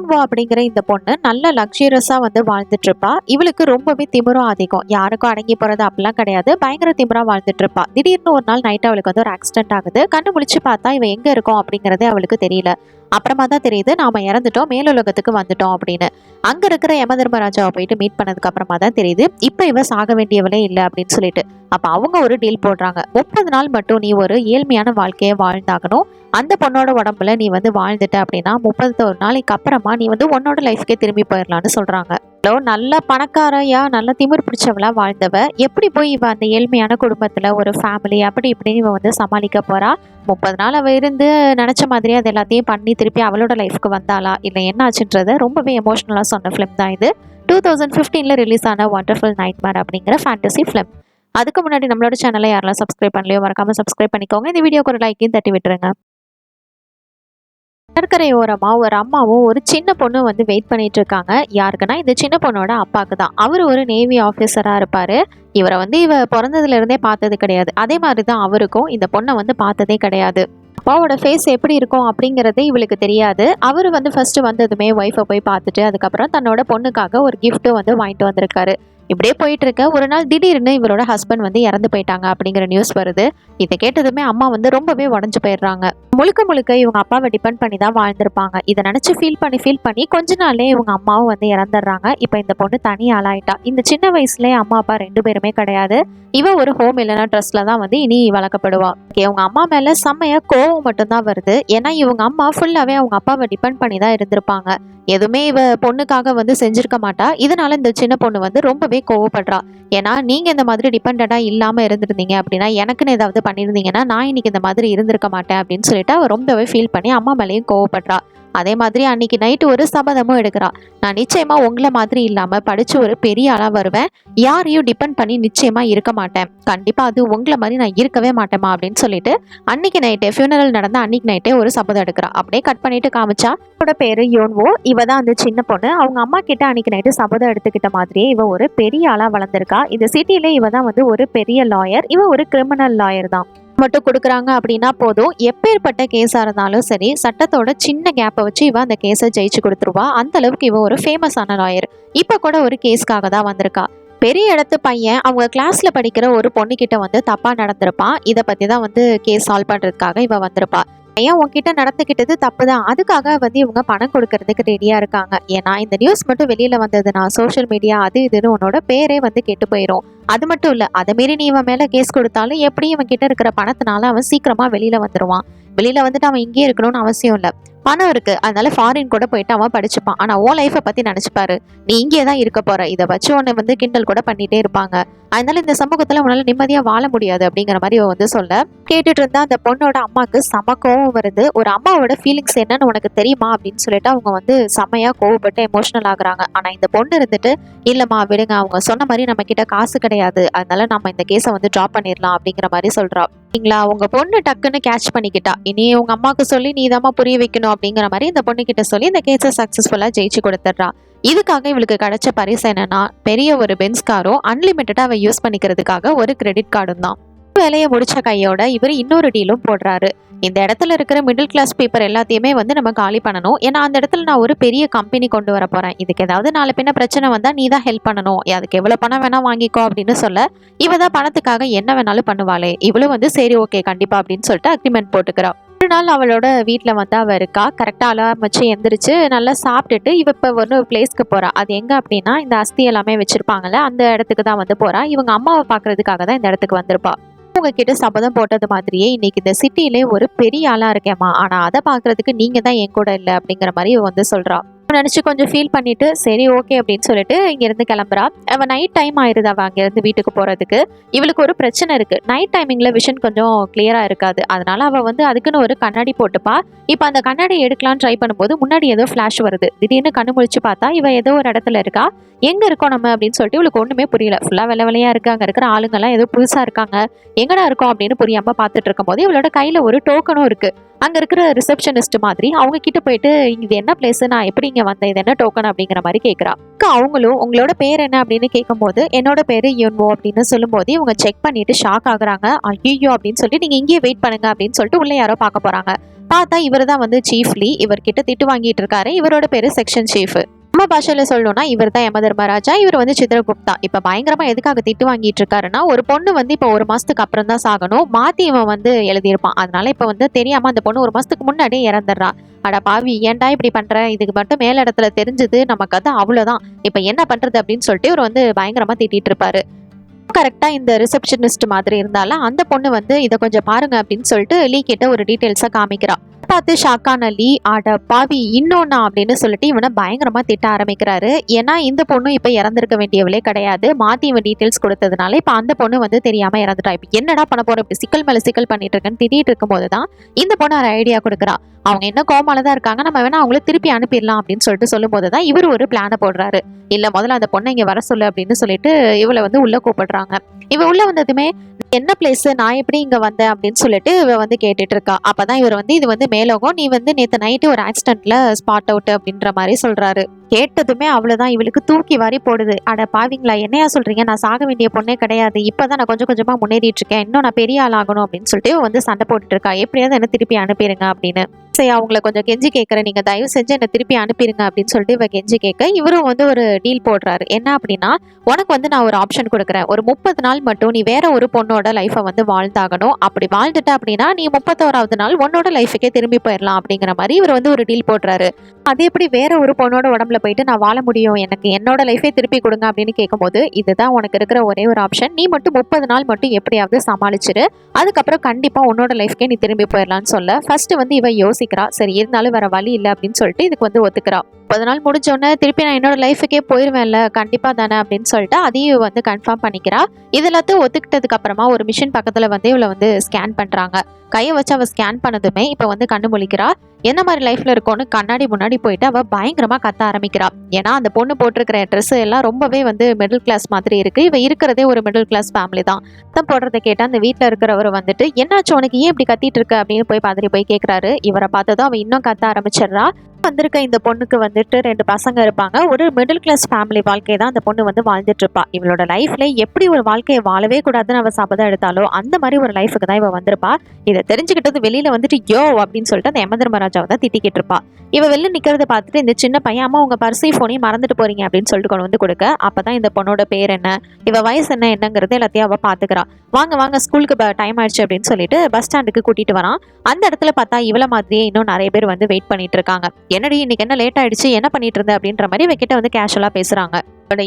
யோன்வோ அப்படிங்கிற இந்த பொண்ணு நல்ல லக்ஸரியஸா வந்து வாழ்ந்துட்டு இருப்பா. இவளுக்கு ரொம்பவே திமிரும் அதிகம். யாருக்கும் அடங்கி போறது அப்படிலாம் கிடையாது. பயங்கர திமிரா வாழ்ந்துட்டு இருப்பா. திடீர்னு ஒரு நாள் நைட் அவளுக்கு வந்து ஒரு ஆக்சிடென்ட் ஆகுது. கண்ணு முழிச்சு பார்த்தா இவ எங்க இருக்கோம் அப்படிங்கறதே அவளுக்கு தெரியல. அப்புறமா தான் தெரியுது நாம இறந்துட்டோம், மேலுலகத்துக்கு வந்துட்டோம் அப்படின்னு. அங்க இருக்கிற யம தர்மராஜாவை போயிட்டு மீட் பண்ணதுக்கு அப்புறமா தான் தெரியுது இப்ப இவ சாக வேண்டியவளே இல்லை அப்படின்னு சொல்லிட்டு. அப்ப அவங்க ஒரு டீல் போடுறாங்க. 30 நாள் மட்டும் நீ ஒரு ஏழ்மையான வாழ்க்கையை வாழ்ந்தாகணும். அந்த பொண்ணோட உடம்புல நீ வந்து வாழ்ந்துட்ட அப்படின்னா 31 நாளைக்கு அப்புறமா நீ வந்து உன்னோட லைஃப்கே திரும்பி போயிடலான்னு சொல்றாங்க. நல்ல பணக்காரையா நல்ல திமிர் பிடிச்சவளா வாழ்ந்தவ எப்படி போய் இவ அந்த ஏழ்மையான குடும்பத்துல ஒரு ஃபேமிலி அப்படி இப்படின்னு இவ வந்து சமாளிக்க போறா? 30 நாள் அவ இருந்து நினைச்ச மாதிரியே அது எல்லாத்தையும் பண்ணி திருப்பி அவளோட லைஃப்க்கு வந்தாளா இல்லை என்ன ஆச்சுன்றத ரொம்பவே எமோஷனலா சொன்ன ஃபிலிம் தான் இது. 2015 ரிலீஸ் ஆன வண்டர்ஃபுல் நைட்மேர் அப்படிங்கிற ஃபேண்டசி ஃபிலிம். அதுக்கு முன்னாடி நம்மளோட சேனலை யாரெல்லாம் சப்ஸ்கிரைப் பண்ணலையோ மறக்காம சப்ஸ்கிரைப் பண்ணிக்கோங்க. இந்த வீடியோக்கு ஒரு லைக்கையும் தட்டி விட்டுருங்க. கடற்கரை ஓரமா ஒரு அம்மாவும் ஒரு சின்ன பொண்ணு வந்து வெயிட் பண்ணிட்டு இருக்காங்க. யாருக்குன்னா இந்த சின்ன பொண்ணோட அப்பாவுக்கு தான். அவர் ஒரு நேவி ஆஃபீஸரா இருப்பாரு. இவரை வந்து இவ பிறந்ததுல இருந்தே பார்த்தது கிடையாது. அதே மாதிரி தான் அவருக்கும் இந்த பொண்ணை வந்து பார்த்ததே கிடையாது. அப்பாவோட ஃபேஸ் எப்படி இருக்கும் அப்படிங்கிறது இவளுக்கு தெரியாது. அவர் வந்து ஃபர்ஸ்ட் வந்ததுமே ஒய்ஃபை போய் பார்த்துட்டு அதுக்கப்புறம் தன்னோட பொண்ணுக்காக ஒரு கிஃப்ட் வந்து வாங்கிட்டு வந்திருக்காரு. இப்படியே போயிட்டு இருக்க ஒரு நாள் திடீர்னு இவரோட ஹஸ்பண்ட் வந்து இறந்து போயிட்டாங்க அப்படிங்கிற நியூஸ் வருது. இதை கேட்டதுமே அம்மா வந்து ரொம்பவே உடஞ்சு போயிடுறாங்க. முழுக்க முழுக்க இவங்க அப்பாவை டிபெண்ட் பண்ணி தான் வாழ்ந்திருப்பாங்க. இதை நினைச்சு ஃபீல் பண்ணி கொஞ்ச நாள்லயே இவங்க அம்மாவும் வந்து இறந்துடுறாங்க. இப்போ இந்த பொண்ணு தனி ஆளாயிட்டா. இந்த சின்ன வயசுலயே அம்மா அப்பா 2 பேருமே கிடையாது. இவ ஒரு ஹோம் இல்லைன்னா ட்ரஸ்ட்ல தான் வந்து இனி வளர்க்கப்படுவா. இவங்க அம்மா மேல செம்மையா கோவம் மட்டும்தான் வருது. ஏன்னா இவங்க அம்மா ஃபுல்லாவே அவங்க அப்பாவை டிபெண்ட் பண்ணி தான் இருந்திருப்பாங்க. எதுவுமே இவ பொண்ணுக்காக வந்து செஞ்சிருக்க மாட்டா. இதனால இந்த சின்ன பொண்ணு வந்து ரொம்பவே கோவப்படுறா. ஏன்னா நீங்க இந்த மாதிரி டிபெண்டா இல்லாம இருந்திருந்தீங்க அப்படின்னா எனக்குன்னு ஏதாவது பண்ணியிருந்தீங்கன்னா நான் இன்னைக்கு இந்த மாதிரி இருந்திருக்க மாட்டேன் அப்படின்னு சொல்லிட்டு அவ ரொம்பவே ஃபீல் பண்ணி அம்மா மேலேயும் கோவப்படுறா. அதே மாதிரி அன்னைக்கு நைட்டு ஒரு சபதமும் எடுக்கிறா. நான் நிச்சயமா உங்களை மாதிரி இல்லாம படிச்சு ஒரு பெரிய ஆளா வருவேன். யாரையும் டிபெண்ட் பண்ணி நிச்சயமா இருக்க மாட்டேன். கண்டிப்பா அது உங்களை மாதிரி நான் இருக்கவே மாட்டேமா அப்படின்னு சொல்லிட்டு அன்னைக்கு நைட்டே ஃபியூனரல் நடந்த அன்னைக்கு நைட்டே ஒரு சபதம் எடுக்கிறா. அப்படியே கட் பண்ணிட்டு காமிச்சா பேரு யோன்வோ. இவ தான் அந்த சின்ன பொண்ணு. அவங்க அம்மா கிட்ட அன்னைக்கு நைட்டு சபதம் எடுத்துக்கிட்ட மாதிரியே இவ ஒரு பெரிய ஆளா வளர்ந்திருக்கா. இந்த சிட்டில இவ தான் வந்து ஒரு பெரிய லாயர். இவ ஒரு கிரிமினல் லாயர் தான். மட்டும் கொடுக்குறாங்க அப்படின்னா போதும், எப்பேற்பட்ட கேஸா இருந்தாலும் சரி சட்டத்தோட சின்ன கேப்பை வச்சு இவ அந்த கேஸை ஜெயிச்சு கொடுத்துருவா. அந்த அளவுக்கு இவ ஒரு ஃபேமஸான லாயர். இப்ப கூட ஒரு கேஸ்க்காக தான் வந்திருக்கா. பெரிய இடத்து பையன் அவங்க கிளாஸ்ல படிக்கிற ஒரு பொண்ணு கிட்ட வந்து தப்பா நடந்திருப்பான். இதை பத்தி தான் வந்து கேஸ் சால்வ் பண்றதுக்காக இவ வந்திருப்பா. ஏன் உன்கிட்ட நடந்துக்கிட்டது தப்புதான், அதுக்காக வந்து இவங்க பணம் கொடுக்கறதுக்கு ரெடியா இருக்காங்க. ஏன்னா இந்த நியூஸ் மட்டும் வெளியில வந்ததுன்னா சோசியல் மீடியா அது இதுன்னு உன்னோட பேரே வந்து கெட்டு போயிடும். அது மட்டும் இல்ல, அதை மீறி நீ இவன் மேல கேஸ் கொடுத்தாலும் எப்படியும் இவன் கிட்ட இருக்கிற பணத்தினால அவன் சீக்கிரமா வெளியில வந்துருவான். வெளியில வந்துட்டு அவன் இங்கே இருக்கணும்னு அவசியம் இல்லை. பணம் இருக்கு, அதனால ஃபாரின் கூட போயிட்டு அவன் படிச்சுப்பான். ஆனா உன் லைஃபை பத்தி நினைச்சுப்பாரு, நீ இங்கே தான் இருக்க போற. இதை வச்சு உன்னை வந்து கிண்டல் கூட பண்ணிட்டே இருப்பாங்க. அதனால இந்த சமூகத்துல உன்னால நிம்மதியா வாழ முடியாது அப்படிங்கிற மாதிரி வந்து சொல்ல கேட்டுட்டு இருந்தா அந்த பொண்ணோட அம்மாக்கு செம கோவம் வருது. ஒரு அம்மாவோட ஃபீலிங்ஸ் என்னன்னு உனக்கு தெரியுமா அப்படின்னு சொல்லிட்டு அவங்க வந்து செம்மையா கோவப்பட்டு எமோஷனல் ஆகுறாங்க. ஆனா இந்த பொண்ணு இருந்துட்டு இல்லம்மா விடுங்க, அவங்க சொன்ன மாதிரி நம்ம கிட்ட காசு கிடையாது, அதனால நம்ம இந்த கேஸை வந்து ட்ராப் பண்ணிடலாம் அப்படிங்கிற மாதிரி சொல்றா. சரிங்களா, உங்க பொண்ணு டக்குன்னு கேட்ச் பண்ணிக்கிட்டா. இனி உங்க அம்மாவுக்கு சொல்லி நீ தாம்மா புரிய வைக்கணும் அப்படிங்கிற மாதிரி இந்த பொண்ணு கிட்ட சொல்லி இந்த கேஸை சக்சஸ்ஃபுல்லா ஜெயிச்சு கொடுத்துட்றா. இதுக்காக இவளுக்கு கிடைச்ச பரிசு என்னன்னா பெரிய ஒரு பென்ஸ் காரும் அன்லிமிட்டடா அவ யூஸ் பண்ணிக்கிறதுக்காக ஒரு கிரெடிட் கார்டும் தான். வேலையை முடிச்ச கையோட இவர் இன்னொரு டீலும் போடுறாரு. இந்த இடத்துல இருக்கிற மிடில் கிளாஸ் பீப்புள் எல்லாத்தையுமே வந்து நம்ம காலி பண்ணணும். ஏன்னா அந்த இடத்துல நான் ஒரு பெரிய கம்பெனி கொண்டு வர போறேன். இதுக்கு ஏதாவது நாலு பின்ன பிரச்சனை வந்தா நீ தான் ஹெல்ப் பண்ணணும். அதுக்கு எவ்வளவு பணம் வேணா வாங்கிக்கோ அப்படின்னு சொல்ல இவ தான் பணத்துக்காக என்ன வேணாலும் பண்ணுவாளே. இவளும் வந்து சரி ஓகே கண்டிப்பா அப்படின்னு சொல்லிட்டு அக்ரிமெண்ட் போட்டுக்கிறா. ஒரு நாள் அவளோட வீட்டில் வந்து அவ இருக்கா. கரெக்டாக அலாரம் வச்சு எந்திரிச்சு நல்லா சாப்பிட்டுட்டு இவ இப்போ ஒரு பிளேஸ்க்கு போறா. அது எங்க அப்படின்னா இந்த அஸ்தி எல்லாமே வச்சிருப்பாங்கல்ல அந்த இடத்துக்கு தான் வந்து போறா. இவங்க அம்மாவை பாக்குறதுக்காக தான் இந்த இடத்துக்கு வந்திருப்பா. உங்ககிட்ட சபதம் போட்டது மாதிரியே இன்னைக்கு இந்த சிட்டிலே ஒரு பெரிய ஆளா இருக்கேம்மா, ஆனா அதை பாக்குறதுக்கு நீங்க தான் என் கூட இல்லை அப்படிங்கிற மாதிரி இவ வந்து சொல்றா. நினைச்சு கொஞ்சம் ஃபீல் பண்ணிட்டு சரி ஓகே அப்படின்னு சொல்லிட்டு இங்க இருந்து கிளம்புறா. அவ நைட் டைம் ஆயிருது அவ அங்க இருந்து வீட்டுக்கு போறதுக்கு. இவளுக்கு ஒரு பிரச்சனை இருக்கு. நைட் டைமிங்ல விஷன் கொஞ்சம் கிளியரா இருக்காது. அதனால அவ வந்து அதுக்குன்னு ஒரு கண்ணாடி போட்டுப்பா. இப்ப அந்த கண்ணாடி எடுக்கலாம்னு ட்ரை பண்ணும்போது முன்னாடி ஏதோ ஃபிளாஷ் வருது. திடீர்னு கண்ணு முழிச்சு பார்த்தா இவ ஏதோ ஒரு இடத்துல இருக்கா. எங்க இருக்கோம் நம்ம அப்படின்னு சொல்லிட்டு இவளுக்கு ஒண்ணுமே புரியல. ஃபுல்லா வெள்ளை வெள்ளையா இருக்கு. அங்க இருக்கிற ஆளுங்க எல்லாம் ஏதோ புதுசா இருக்காங்க. எங்கடா இருக்கோம் அப்படின்னு புரியாம பாத்துட்டு இருக்கும் போது இவளோட கையில ஒரு டோக்கனும் இருக்கு. அங்க இருக்கிற ரிசப்ஷனிஸ்ட் மாதிரி அவங்க கிட்ட போயிட்டு இது என்ன பிளேஸ், நான் எப்படி இங்க வந்த, இது என்ன டோக்கன் அப்படிங்கிற மாதிரி கேட்குறா. அவங்களும் உங்களோட பேர் என்ன அப்படின்னு கேட்கும்போது என்னோட பேரு யுன்வோ அப்படின்னு சொல்லும்போது இவங்க செக் பண்ணிட்டு ஷாக் ஆகுறாங்க. ஐயோ அப்படின்னு சொல்லிட்டு நீங்க இங்கேயே வெயிட் பண்ணுங்க அப்படின்னு சொல்லிட்டு உள்ள யாரோ பார்க்க போறாங்க. பார்த்தா இவர் தான் வந்து சீஃப்லி. இவர்கிட்ட திட்டு வாங்கிட்டு இருக்காரு. இவரோட பேரு செக்ஷன் சீஃப். நம்ம பாஷையில சொல்லணும்னா இவர் தான் யம தர்மராஜா, இவர் வந்து சித்ரகுப்தா. இப்ப பயங்கரமா எதுக்காக திட்டு வாங்கிட்டு இருக்காருன்னா, ஒரு பொண்ணு வந்து இப்ப 1 மாசத்துக்கு அப்புறம் தான் சாகணும், மாத்தி இவன் வந்து எழுதியிருப்பான். அதனால இப்ப வந்து தெரியாம அந்த பொண்ணு 1 மாசத்துக்கு முன்னாடியே இறந்துடுறா. அட பாவி, ஏன்டா இப்படி பண்ற, இதுக்கு மட்டும் மேல் இடத்துல தெரிஞ்சது நமக்கு அது அவ்வளவுதான், இப்ப என்ன பண்றது அப்படின்னு சொல்லிட்டு இவர் வந்து பயங்கரமா திட்டிட்டு இருப்பாரு. கரெக்டா இந்த ரிசப்ஷனிஸ்ட் மாதிரி இருந்தாலும் அந்த பொண்ணு வந்து இதை கொஞ்சம் பாருங்க அப்படின்னு சொல்லிட்டு லீ கிட்ட ஒரு டீட்டெயில்ஸை காமிக்கிறா. பார்த்து ஷாக்கான லீ, ஆட பாவி இன்னொன்னா அப்படின்னு சொல்லிட்டு இவனை பயங்கரமா திட்ட ஆரம்பிக்கிறாரு. ஏன்னா இந்த பொண்ணு இப்ப இறந்திருக்க வேண்டியவளே கிடையாது, மாத்தி இவன் டீட்டெயில்ஸ் கொடுத்ததுனால இப்ப அந்த பொண்ணு வந்து தெரியாம இறந்துட்டா. இப்ப என்னடா பண்ண போற, இப்படி சிக்கல் மேல சிக்கல் பண்ணிட்டு இருக்கேன்னு திட்டிட்டு இருக்கும் போதுதான் இந்த பொண்ணு ஒரு ஐடியா கொடுக்குறா. அவங்க என்ன கோமாலதான் இருக்காங்க, நம்ம வேணா அவங்கள திருப்பி அனுப்பிடலாம் அப்படின்னு சொல்லிட்டு சொல்லும் போதுதான் இவர் ஒரு பிளான போடுறாரு. இல்ல முதல்ல அந்த பொண்ணை இங்க வர சொல்லு அப்படின்னு சொல்லிட்டு இவளை வந்து உள்ள கூப்பிடுறாங்க. இவ உள்ள வந்ததுமே என்ன பிளேஸ், நான் எப்படி இங்க வந்தேன் அப்படின்னு சொல்லிட்டு இவ வந்து கேட்டுட்டு இருக்கா. அப்பதான் இவர் வந்து இது வந்து மேலோகம், நீ வந்து நேத்து நைட்டு ஒரு ஆக்சிடென்ட்ல ஸ்பாட் அவுட் அப்படின்ற மாதிரி சொல்றாரு. கேட்டதுமே அவ்வளவுதான், இவளுக்கு தூக்கி வாரி போடுது. அட பாவிங்களா, என்னையா சொல்றீங்க, நான் சாக வேண்டிய பொண்ணே கிடையாது, இப்பதான் நான் கொஞ்சம் கொஞ்சமா முன்னேறிட்டு இருக்கேன், இன்னும் நான் பெரிய ஆள் ஆகணும் அப்படின்னு சொல்லிட்டு வந்து சண்டை போட்டுட்டு இருக்கா. எப்படியாவது என்ன திருப்பி அனுப்பிடுங்க அப்படின்னு. சரி, அவங்கள கொஞ்சம் கெஞ்சி கேட்கறேன், நீங்க தயவு செஞ்சு என்ன திருப்பி அனுப்பிடுங்க அப்படின்னு சொல்லிட்டு இவ கெஞ்சி கேட்க இவரும் வந்து ஒரு டீல் போடுறாரு. என்ன அப்படின்னா, உனக்கு வந்து நான் ஒரு ஆப்ஷன் கொடுக்குறேன், ஒரு 30 நாள் மட்டும் நீ வேற ஒரு பொண்ணோட லைஃபை வந்து வாழ்ந்தாகணும். அப்படி வாழ்ந்துட்ட அப்படின்னா நீ 31வது நாள் உன்னோட லைஃபுக்கே திரும்பி போயிடலாம் அப்படிங்கிற மாதிரி இவர் வந்து ஒரு டீல் போடுறாரு. அது எப்படி வேற ஒரு பொண்ணோட உடம்புல போயிட்டு நான் வாழ முடியும், எனக்கு என்னோட லைஃபே திருப்பி கொடுங்க அப்படின்னு கேட்கும்போது, இதுதான் உனக்கு இருக்கிற ஒரே ஒரு ஆப்ஷன், நீ மட்டும் 30 நாள் மட்டும் எப்படியாவது சமாளிச்சிரு, அதுக்கப்புறம் கண்டிப்பா உன்னோட லைஃப்கே நீ திரும்பி போயிடலாம்னு சொல்ல ஃபர்ஸ்ட் வந்து இவ யோசிக்கிறா. சரி, இருந்தாலும் வேற வழி இல்லை அப்படின்னு சொல்லிட்டு இதுக்கு வந்து ஒத்துக்கிறா. 30 நாள் முடிஞ்சோடனே திருப்பி நான் என்னோட லைஃபுக்கே போயிருவேன்ல, கண்டிப்பா தானே அப்படின்னு சொல்லிட்டு அதையும் வந்து கன்ஃபார்ம் பண்ணிக்கிறா. இது எல்லாத்தையும் ஒத்துக்கிட்டதுக்கு அப்புறமா ஒரு மிஷின் பக்கத்துல வந்து இவளை வந்து ஸ்கேன் பண்றாங்க. கையை வச்சு அவ ஸ்கேன் பண்ணதுமே இப்ப வந்து கண்ணு முழிக்கிறா. என்ன மாதிரி லைஃப்ல இருக்கும்னு கண்ணாடி முன்னாடி போயிட்டு அவ பயங்கரமா கத்த ஆரம்பிக்கிறா. ஏன்னா அந்த பொண்ணு போட்டிருக்கிற ட்ரெஸ் எல்லாம் ரொம்பவே வந்து மிடில் கிளாஸ் மாதிரி இருக்கு. இவ இருக்கிறதே ஒரு மிடில் கிளாஸ் ஃபேமிலி தான். சத்தம் போடுறதை கேட்டா அந்த வீட்டுல இருக்கிறவர் வந்துட்டு, என்னாச்சு உனக்கு, ஏன் இப்படி கத்திட்டு இருக்க அப்படின்னு போய் பதறி போய் கேட்கிறாரு. இவரை பார்த்ததும் அவ இன்னும் கத்த ஆரம்பிச்சிடுறா. வந்திருக்க இந்த பொண்ணுக்கு வந்துட்டு 2 பசங்க இருப்பாங்க. ஒரு மிடில் கிளாஸ் ஃபேமிலி வாழ்க்கையை தான் அந்த பொண்ணு வந்து வாழ்ந்துட்டு இருப்பா. இவளோட லைஃப்ல எப்படி ஒரு வாழ்க்கையை வாழவே கூடாதுன்னு அவ சபதம் எடுத்தாலோ அந்த மாதிரி ஒரு லைஃபுக்கு தான் இவ வந்திருப்பா. இதை தெரிஞ்சுக்கிட்டது வெளியில வந்துட்டு யோ அப்படின்னு சொல்லிட்டு அந்த யம தர்மராஜாவை தான் திட்டிக்கிட்டு இருப்பா. இவ வெளில நிக்கிறத பார்த்துட்டு இந்த சின்ன பையன், அம்மா உங்க பர்ஸையும் போனையும் மறந்துட்டு போறீங்க அப்படின்னு சொல்லிட்டு கொண்டு வந்து கொடுக்க, அப்பதான் இந்த பொண்ணோட பேர் என்ன, இவ வயசு என்னங்கிறது எல்லாத்தையும் அவ பாத்துக்கிறா. வாங்க வாங்க ஸ்கூலுக்கு டைம் ஆயிடுச்சு அப்படின்னு சொல்லிட்டு பஸ் ஸ்டாண்டுக்கு கூட்டிட்டு வரான். அந்த இடத்துல பார்த்தா இவள மாதிரியே இன்னும் நிறைய பேர் வந்து வெயிட் பண்ணிட்டு இருக்காங்க. என்னடி இன்னைக்கு என்ன லேட் ஆயிடுச்சு, என்ன பண்ணிட்டு இருந்த அப்படின்ற மாதிரி இவகிட்ட வந்து கேஷுவலா பேசுறாங்க.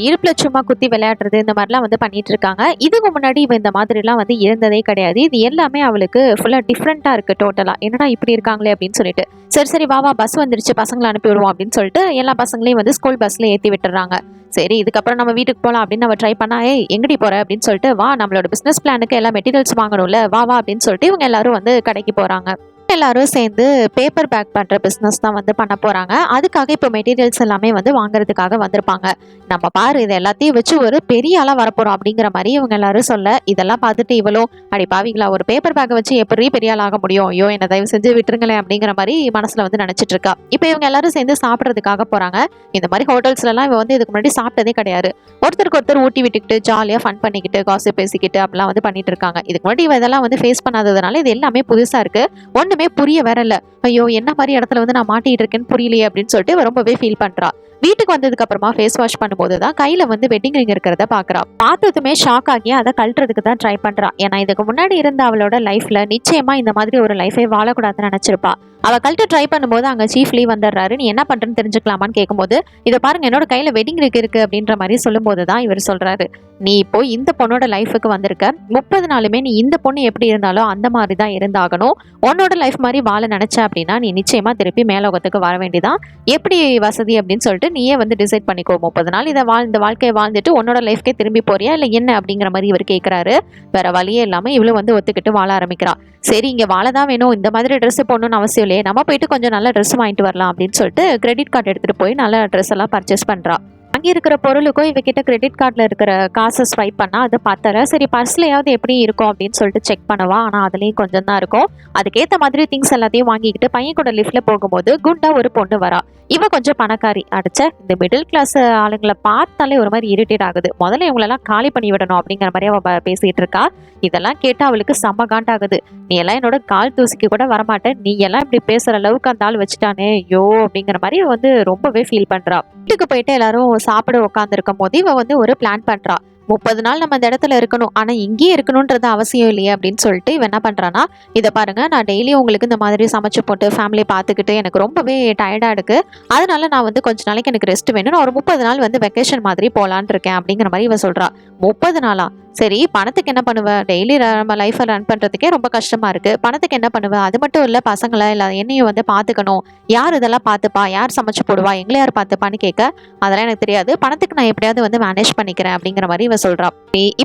இருப்புல சும்மா குத்தி விளையாடுறது இந்த மாதிரிலாம் வந்து பண்ணிட்டு இருக்காங்க. இதுக்கு முன்னாடி இவ இந்த மாதிரிலாம் வந்து இருந்ததே கிடையாது. இது எல்லாமே அவளுக்கு ஃபுல்லா டிஃப்ரெண்டா இருக்கு. டோட்டலா என்னடா இப்படி இருக்காங்களே அப்படின்னு சொல்லிட்டு, சரி சரி வா வா பஸ் வந்துருச்சு, பசங்களை அனுப்பி விடுவோம் அப்படின்னு சொல்லிட்டு எல்லா பசங்களையும் வந்து ஸ்கூல் பஸ்ல ஏற்றி விட்டுறாங்க. சரி, இதுக்கப்புறம் நம்ம வீட்டுக்கு போகலாம் அப்படின்னு நம்ம ட்ரை பண்ணா, ஏய் எங்கடி போற அப்படின்னு சொல்லிட்டு, வா நம்மளோட பிசினஸ் பிளானுக்கு எல்லா மெட்டீரியல்ஸ் வாங்கணும்ல, வா வா அப்படின்னு சொல்லிட்டு இவங்க எல்லாரும் வந்து கடைக்கு போறாங்க. எல்லாரும் சேர்ந்து பேப்பர் பேக் பண்ற பிசினஸ் தான் வந்து பண்ண போறாங்க. அதுக்காக இப்போ மெட்டீரியல்ஸ் எல்லாமே வந்து வாங்குறதுக்காக வந்திருப்பாங்க. நம்ம பாரு, இது எல்லாத்தையும் வச்சு ஒரு பெரிய ஆளா வரப்போறோம் அப்படிங்கிற மாதிரி இவங்க எல்லாரும் சொல்ல, இதெல்லாம் பார்த்துட்டு இவளும், அடி பாவிங்களா, ஒரு பேப்பர் பேக்கை வச்சு எப்படி பெரிய ஆள் ஆக முடியும், ஐயோ என்ன தயவு செஞ்சு விட்டுருங்களேன் அப்படிங்கிற மாதிரி மனசுல வந்து நினைச்சிட்டு இருக்கா. இப்போ இவங்க எல்லாரும் சேர்ந்து சாப்பிட்றதுக்காக போறாங்க. இந்த மாதிரி ஹோட்டல்ஸ்ல எல்லாம் இவ வந்து இதுக்கு முன்னாடி சாப்பிட்டதே கிடையாது. ஒருத்தருக்கு ஒருத்தர் ஊட்டி விட்டுக்கிட்டு ஜாலியா ஃபன் பண்ணிக்கிட்டு காசிப் பேசிக்கிட்டு அப்படிலாம் வந்து பண்ணிட்டு இருக்காங்க. இதுக்கு முன்னாடி இவ இதெல்லாம் வந்து ஃபேஸ் பண்ணாததுனால இது எல்லாமே புதுசா இருக்கு. ஒண்ணுமே புரிய வேற இல்ல. ஐயோ என்ன மாதிரி இடத்துல வந்து நான் மாட்டிட்டு இருக்கேன்னு புரியலையே அப்படின்னு சொல்லிட்டு ரொம்பவே ஃபீல் பண்றா. வீட்டுக்கு வந்ததுக்கு அப்புறமா ஃபேஸ் வாஷ் பண்ணும்போதுதான் கையில வந்து வெட்டிங் ரிங் இருக்கிறத பாக்குறா. பார்த்ததுமே ஷாக் ஆகி அதை கழட்டுறதுக்கு தான் ட்ரை பண்றா. ஏன்னா இதுக்கு முன்னாடி இருந்த அவளோட லைஃப்ல நிச்சயமா இந்த மாதிரி ஒரு லைஃபை வாழக்கூடாதுன்னு நினைச்சிருப்பா. அவ கழட்ட ட்ரை பண்ணும்போது அங்க சீஃப்லி வந்துடுறாரு. நீ என்ன பண்றேன்னு தெரிஞ்சுக்கலாமான்னு கேட்கும்போது, இதை பாருங்க என்னோட கையில வெட்டிங் ரிங் இருக்கு அப்படின்ற மாதிரி சொல்லும் போதுதான் இவர் சொல்றாரு, நீ இப்போ இந்த பொண்ணோட லைஃபுக்கு வந்திருக்க, 30 நாளுமே நீ இந்த பொண்ணு எப்படி இருந்தாலும் அந்த மாதிரி தான் இருந்தாகணும். உன்னோட லைஃப் மாதிரி வாழ நினைச்ச அப்படின்னா நீ நிச்சயமா திருப்பி மேலோகத்துக்கு வர வேண்டியதான். எப்படி வசதி அப்படின்னு சொல்லிட்டு நீயே வந்து டிசைட் பண்ணிக்கோ. 30 நாள் இதை இந்த வாழ்க்கையை வாழ்ந்துட்டு உன்னோட லைஃப்கே திரும்பி போறியா இல்லை என்ன அப்படிங்கிற மாதிரி இவர் கேட்கிறாரு. வேற வழியே இல்லாம இவ்வளவு வந்து ஒத்துக்கிட்டு வாழ ஆரம்பிக்கிறா. சரி, இங்க வாழதான் வேணும், இந்த மாதிரி ட்ரெஸ் போடணும்னு அவசியம் இல்லையே, நம்ம போயிட்டு கொஞ்சம் நல்ல ட்ரெஸ் வாங்கிட்டு வரலாம் அப்படின்னு சொல்லிட்டு கிரெடிட் கார்டு எடுத்துட்டு போய் நல்ல ட்ரெஸ் எல்லாம் பர்ச்சேஸ் பண்றா. அங்கே இருக்கிற பொருளுக்கும் இவகிட்ட கிரெடிட் கார்டில் இருக்கிற காசை ஸ்வைப் பண்ணால் அதை பார்த்தல. சரி, பர்ஸ்லையாவது எப்படி இருக்கும் அப்படின்னு சொல்லிட்டு செக் பண்ணுவா. ஆனால் அதுலேயும் கொஞ்சம் தான் இருக்கும். அதுக்கேற்ற மாதிரி திங்ஸ் எல்லாத்தையும் வாங்கிக்கிட்டு பையன் கூட லிஃப்ட்ல போகும்போது குண்டா ஒரு பொண்ணு வரா. இவ கொஞ்சம் பணக்காரி. அடிச்ச இந்த மிடில் கிளாஸ் ஆளுங்கள பார்த்தாலே ஒரு மாதிரி இரிட்டேட் ஆகுது. முதல்ல இவங்களெல்லாம் காலி பண்ணி விடணும் அப்படிங்கிற மாதிரி அவ பேசிட்டு இருக்கா. இதெல்லாம் கேட்டு அவளுக்கு செம்ம காண்டாகுது. நீ எல்லாம் என்னோட கால் தூசிக்கு கூட வரமாட்ட, நீ எல்லாம் இப்படி பேசுற அளவுக்கு அந்த ஆள் வச்சுட்டானே ஐயோ அப்படிங்கிற மாதிரி வந்து ரொம்பவே ஃபீல் பண்றா. வீட்டுக்கு போயிட்டு எல்லாரும் சாப்பிட உட்கார்ந்து இருக்கும் போது இவ வந்து ஒரு பிளான் பண்றா. 30 நாள் நம்ம இந்த இடத்துல இருக்கணும், ஆனா இங்கேயே இருக்கணும்ன்றது அவசியம் இல்லையே அப்படின்னு சொல்லிட்டு இவ என்ன பண்றானா, இதை பாருங்க நான் டெய்லி உங்களுக்கு இந்த மாதிரி சமைச்சு போட்டு ஃபேமிலி பார்த்துக்கிட்டு எனக்கு ரொம்பவே டயர்டா இருக்கு, அதனால நான் வந்து கொஞ்ச நாளைக்கு எனக்கு ரெஸ்ட் வேணும், நான் ஒரு 30 நாள் வந்து வெக்கேஷன் மாதிரி போலான் இருக்கேன் அப்படிங்கிற மாதிரி இவ சொல்றா. 30 நாளா? சரி, பணத்துக்கு என்ன பண்ணுவ? டெய்லி நம்ம லைஃப்பை ரன் பண்ணுறதுக்கே ரொம்ப கஷ்டமாக இருக்குது, பணத்துக்கு என்ன பண்ணுவ? அது மட்டும் இல்லை, பசங்களை இல்லை என்னையும் வந்து பார்த்துக்கணும், யார் இதெல்லாம் பார்த்துப்பா, யார் சமைச்சு போடுவா, எங்களை யார் பார்த்துப்பான்னு கேட்க, அதெல்லாம் எனக்கு தெரியாது, பணத்துக்கு நான் எப்படியாவது வந்து மேனேஜ் பண்ணிக்கிறேன் அப்படிங்கிற மாதிரி இவ சொல்கிறா.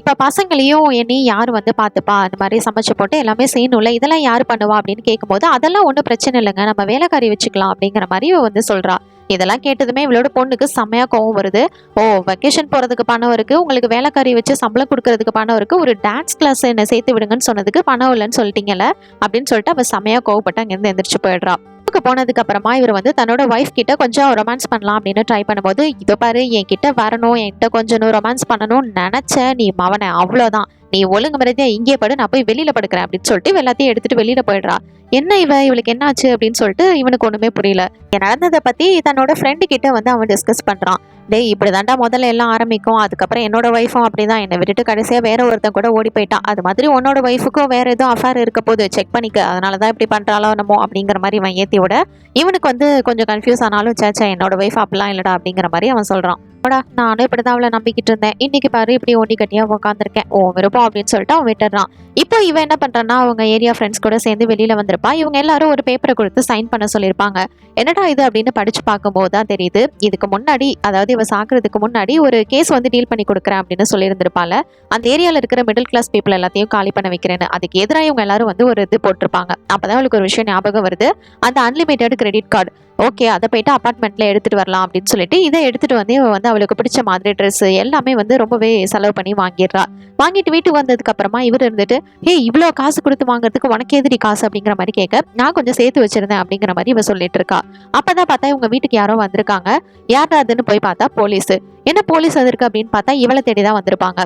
இப்போ பசங்களையும் என்னையும் யார் வந்து பார்த்துப்பா, அந்த மாதிரி சமைச்சு போட்டு எல்லாமே செய்யணும்ல, இதெல்லாம் யார் பண்ணுவா அப்படின்னு கேட்கும்போது, அதெல்லாம் ஒன்றும் பிரச்சனை இல்லைங்க, நம்ம வேலைக்காரி வச்சுக்கலாம் அப்படிங்கிற மாதிரி இவ வந்து சொல்கிறா. இதெல்லாம் கேட்டதுமே இவளோட பொண்ணுக்கு செம்மையா கோவம் வருது. ஓ, வெக்கேஷன் போறதுக்கு பணம் இருக்கு, உங்களுக்கு வேலைக்காரி வச்சு சம்பளம் கொடுக்கறதுக்கு பணம் இருக்கு, ஒரு டான்ஸ் கிளாஸ் என்ன சேர்த்து விடுங்கன்னு சொன்னதுக்கு பணம் இல்லைன்னு சொல்லிட்டீங்கல்ல அப்படின்னு சொல்லிட்டு அவ செம்மையா கோவப்பட்டு அங்கிருந்து எந்திரிச்சு போயிடுறா. போனதுக்கு அப்புறமா இவர் வந்து தன்னோட ஒய்ஃப் கிட்ட கொஞ்சம் ரொமான்ஸ் பண்ணலாம் அப்படின்னு ட்ரை பண்ணும்போது, இதோ பாரு என் கிட்ட வரணும், என்கிட்ட கொஞ்சம் ரொமான்ஸ் பண்ணணும்னு நினைச்ச நீ மவனை அவ்வளோதான், நீ ஒழுங்கு மரியாதையா இங்கே படு, நான் போய் வெளியில படுக்கிறேன் அப்படின்னு சொல்லிட்டு எல்லாத்தையும் எடுத்துட்டு வெளியில போயிடுறா. என்ன இவளுக்கு என்ன ஆச்சு அப்படின்னு சொல்லிட்டு இவனுக்கு ஒண்ணுமே புரியல. நடந்ததை பத்தி தன்னோட ஃப்ரெண்டு கிட்ட வந்து அவன் டிஸ்கஸ் பண்றான். டேய், இப்படிதான்டா முதல்ல எல்லாம் ஆரம்பிக்கும், அதுக்கப்புறம் என்னோட ஒய்ஃபும் அப்படிதான் என்னை விட்டுட்டு கடைசியா வேற ஒருத்தன் கூட ஓடி போயிட்டான், அது மாதிரி உன்னோட ஒய்ஃபுக்கும் வேற எதுவும் அஃபேர் இருக்க போது செக் பண்ணிக்க, அதனாலதான் இப்படி பண்றாளோ என்னமோ அப்படிங்கிற மாதிரி இவன் ஏத்தி விட, இவனுக்கு வந்து கொஞ்சம் கன்ஃபியூஸ் ஆனாலும் சேச்சா என்னோட ஒய்ஃப் அப்படிலாம் இல்லடா அப்படிங்கிற மாதிரி அவன் சொல்றான். நானும் இப்படிதான் அவளை நம்பிக்கிட்டு இருந்தேன், இன்னைக்கு பாரு இப்படி ஒண்டி கட்டியா உட்காந்துருக்கேன், ஓ விருப்பம் அப்படின்னு சொல்லிட்டு அவன் விட்டுறான். இப்போ இவன் என்ன பண்றான்னா, அவங்க ஏரியா ஃப்ரெண்ட்ஸ் கூட சேர்ந்து வெளியில வந்திருப்பா. இவங்க எல்லாரும் ஒரு பேப்பரை கொடுத்து சைன் பண்ண சொல்லியிருப்பாங்க. என்னடா இது அப்படின்னு படிச்சு பார்க்கும்போது தான் தெரியுது, இதுக்கு முன்னாடி அதாவது இவ சாக்குறதுக்கு முன்னாடி ஒரு கேஸ் வந்து டீல் பண்ணி கொடுக்குறேன் அப்படின்னு சொல்லியிருந்திருப்பால, அந்த ஏரியாவில் இருக்கிற மிடில் கிளாஸ் பீப்புள் எல்லாத்தையும் காலி பண்ண வைக்கிறேன்னு. அதுக்கு எதிராக இவங்க எல்லாரும் வந்து ஒரு இது போட்டிருப்பாங்க. அப்பதான் அவளுக்கு ஒரு விஷயம் ஞாபகம் வருது, அந்த அன்லிமிட்டெட் கிரெடிட் கார்டு. ஓகே, அதை போயிட்டு அப்பார்ட்மெண்ட்ல எடுத்துட்டு வரலாம் அப்படின்னு சொல்லிட்டு இதை எடுத்துட்டு வந்து இவ வந்து அவளுக்கு பிடிச்ச மாதிரி ட்ரெஸ் எல்லாமே வந்து ரொம்பவே செலவு பண்ணி வாங்கிடுறா. வாங்கிட்டு வீட்டுக்கு வந்ததுக்கு அப்புறமா இவர் இருந்துட்டு, ஹே இவ்வளோ காசு கொடுத்து வாங்குறதுக்கு உனக்கு எதிரி காசு அப்படிங்கிற மாதிரி கேட்க, நான் கொஞ்சம் சேர்த்து வச்சிருந்தேன் அப்படிங்கிற மாதிரி இவ சொல்லிட்டு இருக்கா. அப்பதான் பார்த்தா இவங்க வீட்டுக்கு யாரோ வந்திருக்காங்க. யாரா அதுன்னு போய் பார்த்தா போலீஸ். என்ன போலீஸ் வந்திருக்கு அப்படின்னு பார்த்தா இவளை தேடிதான் வந்திருப்பாங்க.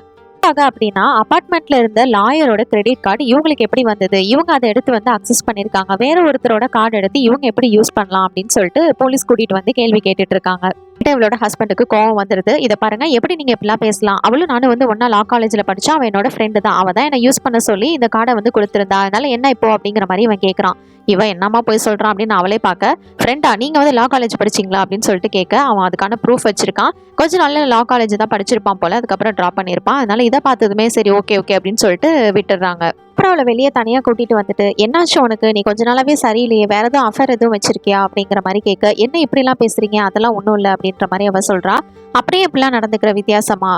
அப்படின்னா அபார்ட்மெண்ட்ல இருந்த லாயரோட கிரெடிட் கார்டு இவங்களுக்கு எப்படி வந்தது, இவங்க அதை எடுத்து வந்து அக்சஸ் பண்ணிருக்காங்க, வேற ஒருத்தரோட கார்டு எடுத்து இவங்க எப்படி யூஸ் பண்ணலாம் அப்படின்னு சொல்லிட்டு போலீஸ் கூட்டிட்டு வந்து கேள்வி கேட்டுட்டு இருக்காங்க. இவளோட ஹஸ்பண்டுக்கு கோவம் வந்துருது. இதை பாருங்க, எப்படி நீங்க இப்படிலாம் பேசலாம், அவளும் நானும் வந்து ஒன்னா லா காலேஜ்ல படிச்சா, அவன் என்னோட ஃப்ரெண்டு தான், அவ தான் என்ன யூஸ் பண்ண சொல்லி இந்த கார்டை வந்து கொடுத்திருந்தா, அதனால என்ன இப்போ அப்படிங்கிற மாதிரி இவன் கேட்கறான். இவன் என்னமா போய் சொல்றான் அப்படின்னு அவளே பார்க்க, ஃப்ரெண்டா நீங்க வந்து லா காலேஜ் படிச்சிங்களா அப்படின்னு சொல்லிட்டு கேட்க, அவன் அதுக்கான ப்ரூஃப் வச்சிருக்கான். கொஞ்ச நாள்ல லா காலேஜ் தான் படிச்சிருப்பான் போல, அதுக்கப்புறம் ட்ராப் பண்ணியிருப்பான், அதனால இதை பார்த்ததுமே சரி ஓகே ஓகே அப்படின்னு சொல்லிட்டு விட்டுடுறாங்க. அப்புறம் அவளை வெளியே தனியாக கூட்டிட்டு வந்துட்டு, என்னாச்சு உனக்கு, நீ கொஞ்ச நாளாவே சரியில்லையே, வேற எதுவும் அஃபேர் எதுவும் வச்சிருக்கியா அப்படிங்கிற மாதிரி கேட்க, என்ன இப்படிலாம் பேசுறீங்க, அதெல்லாம் ஒன்றும் இல்லை அப்படின்ற மாதிரி அவ சொல்றா. அப்படியே இப்படிலாம் நடந்துக்கிற வித்தியாசமா,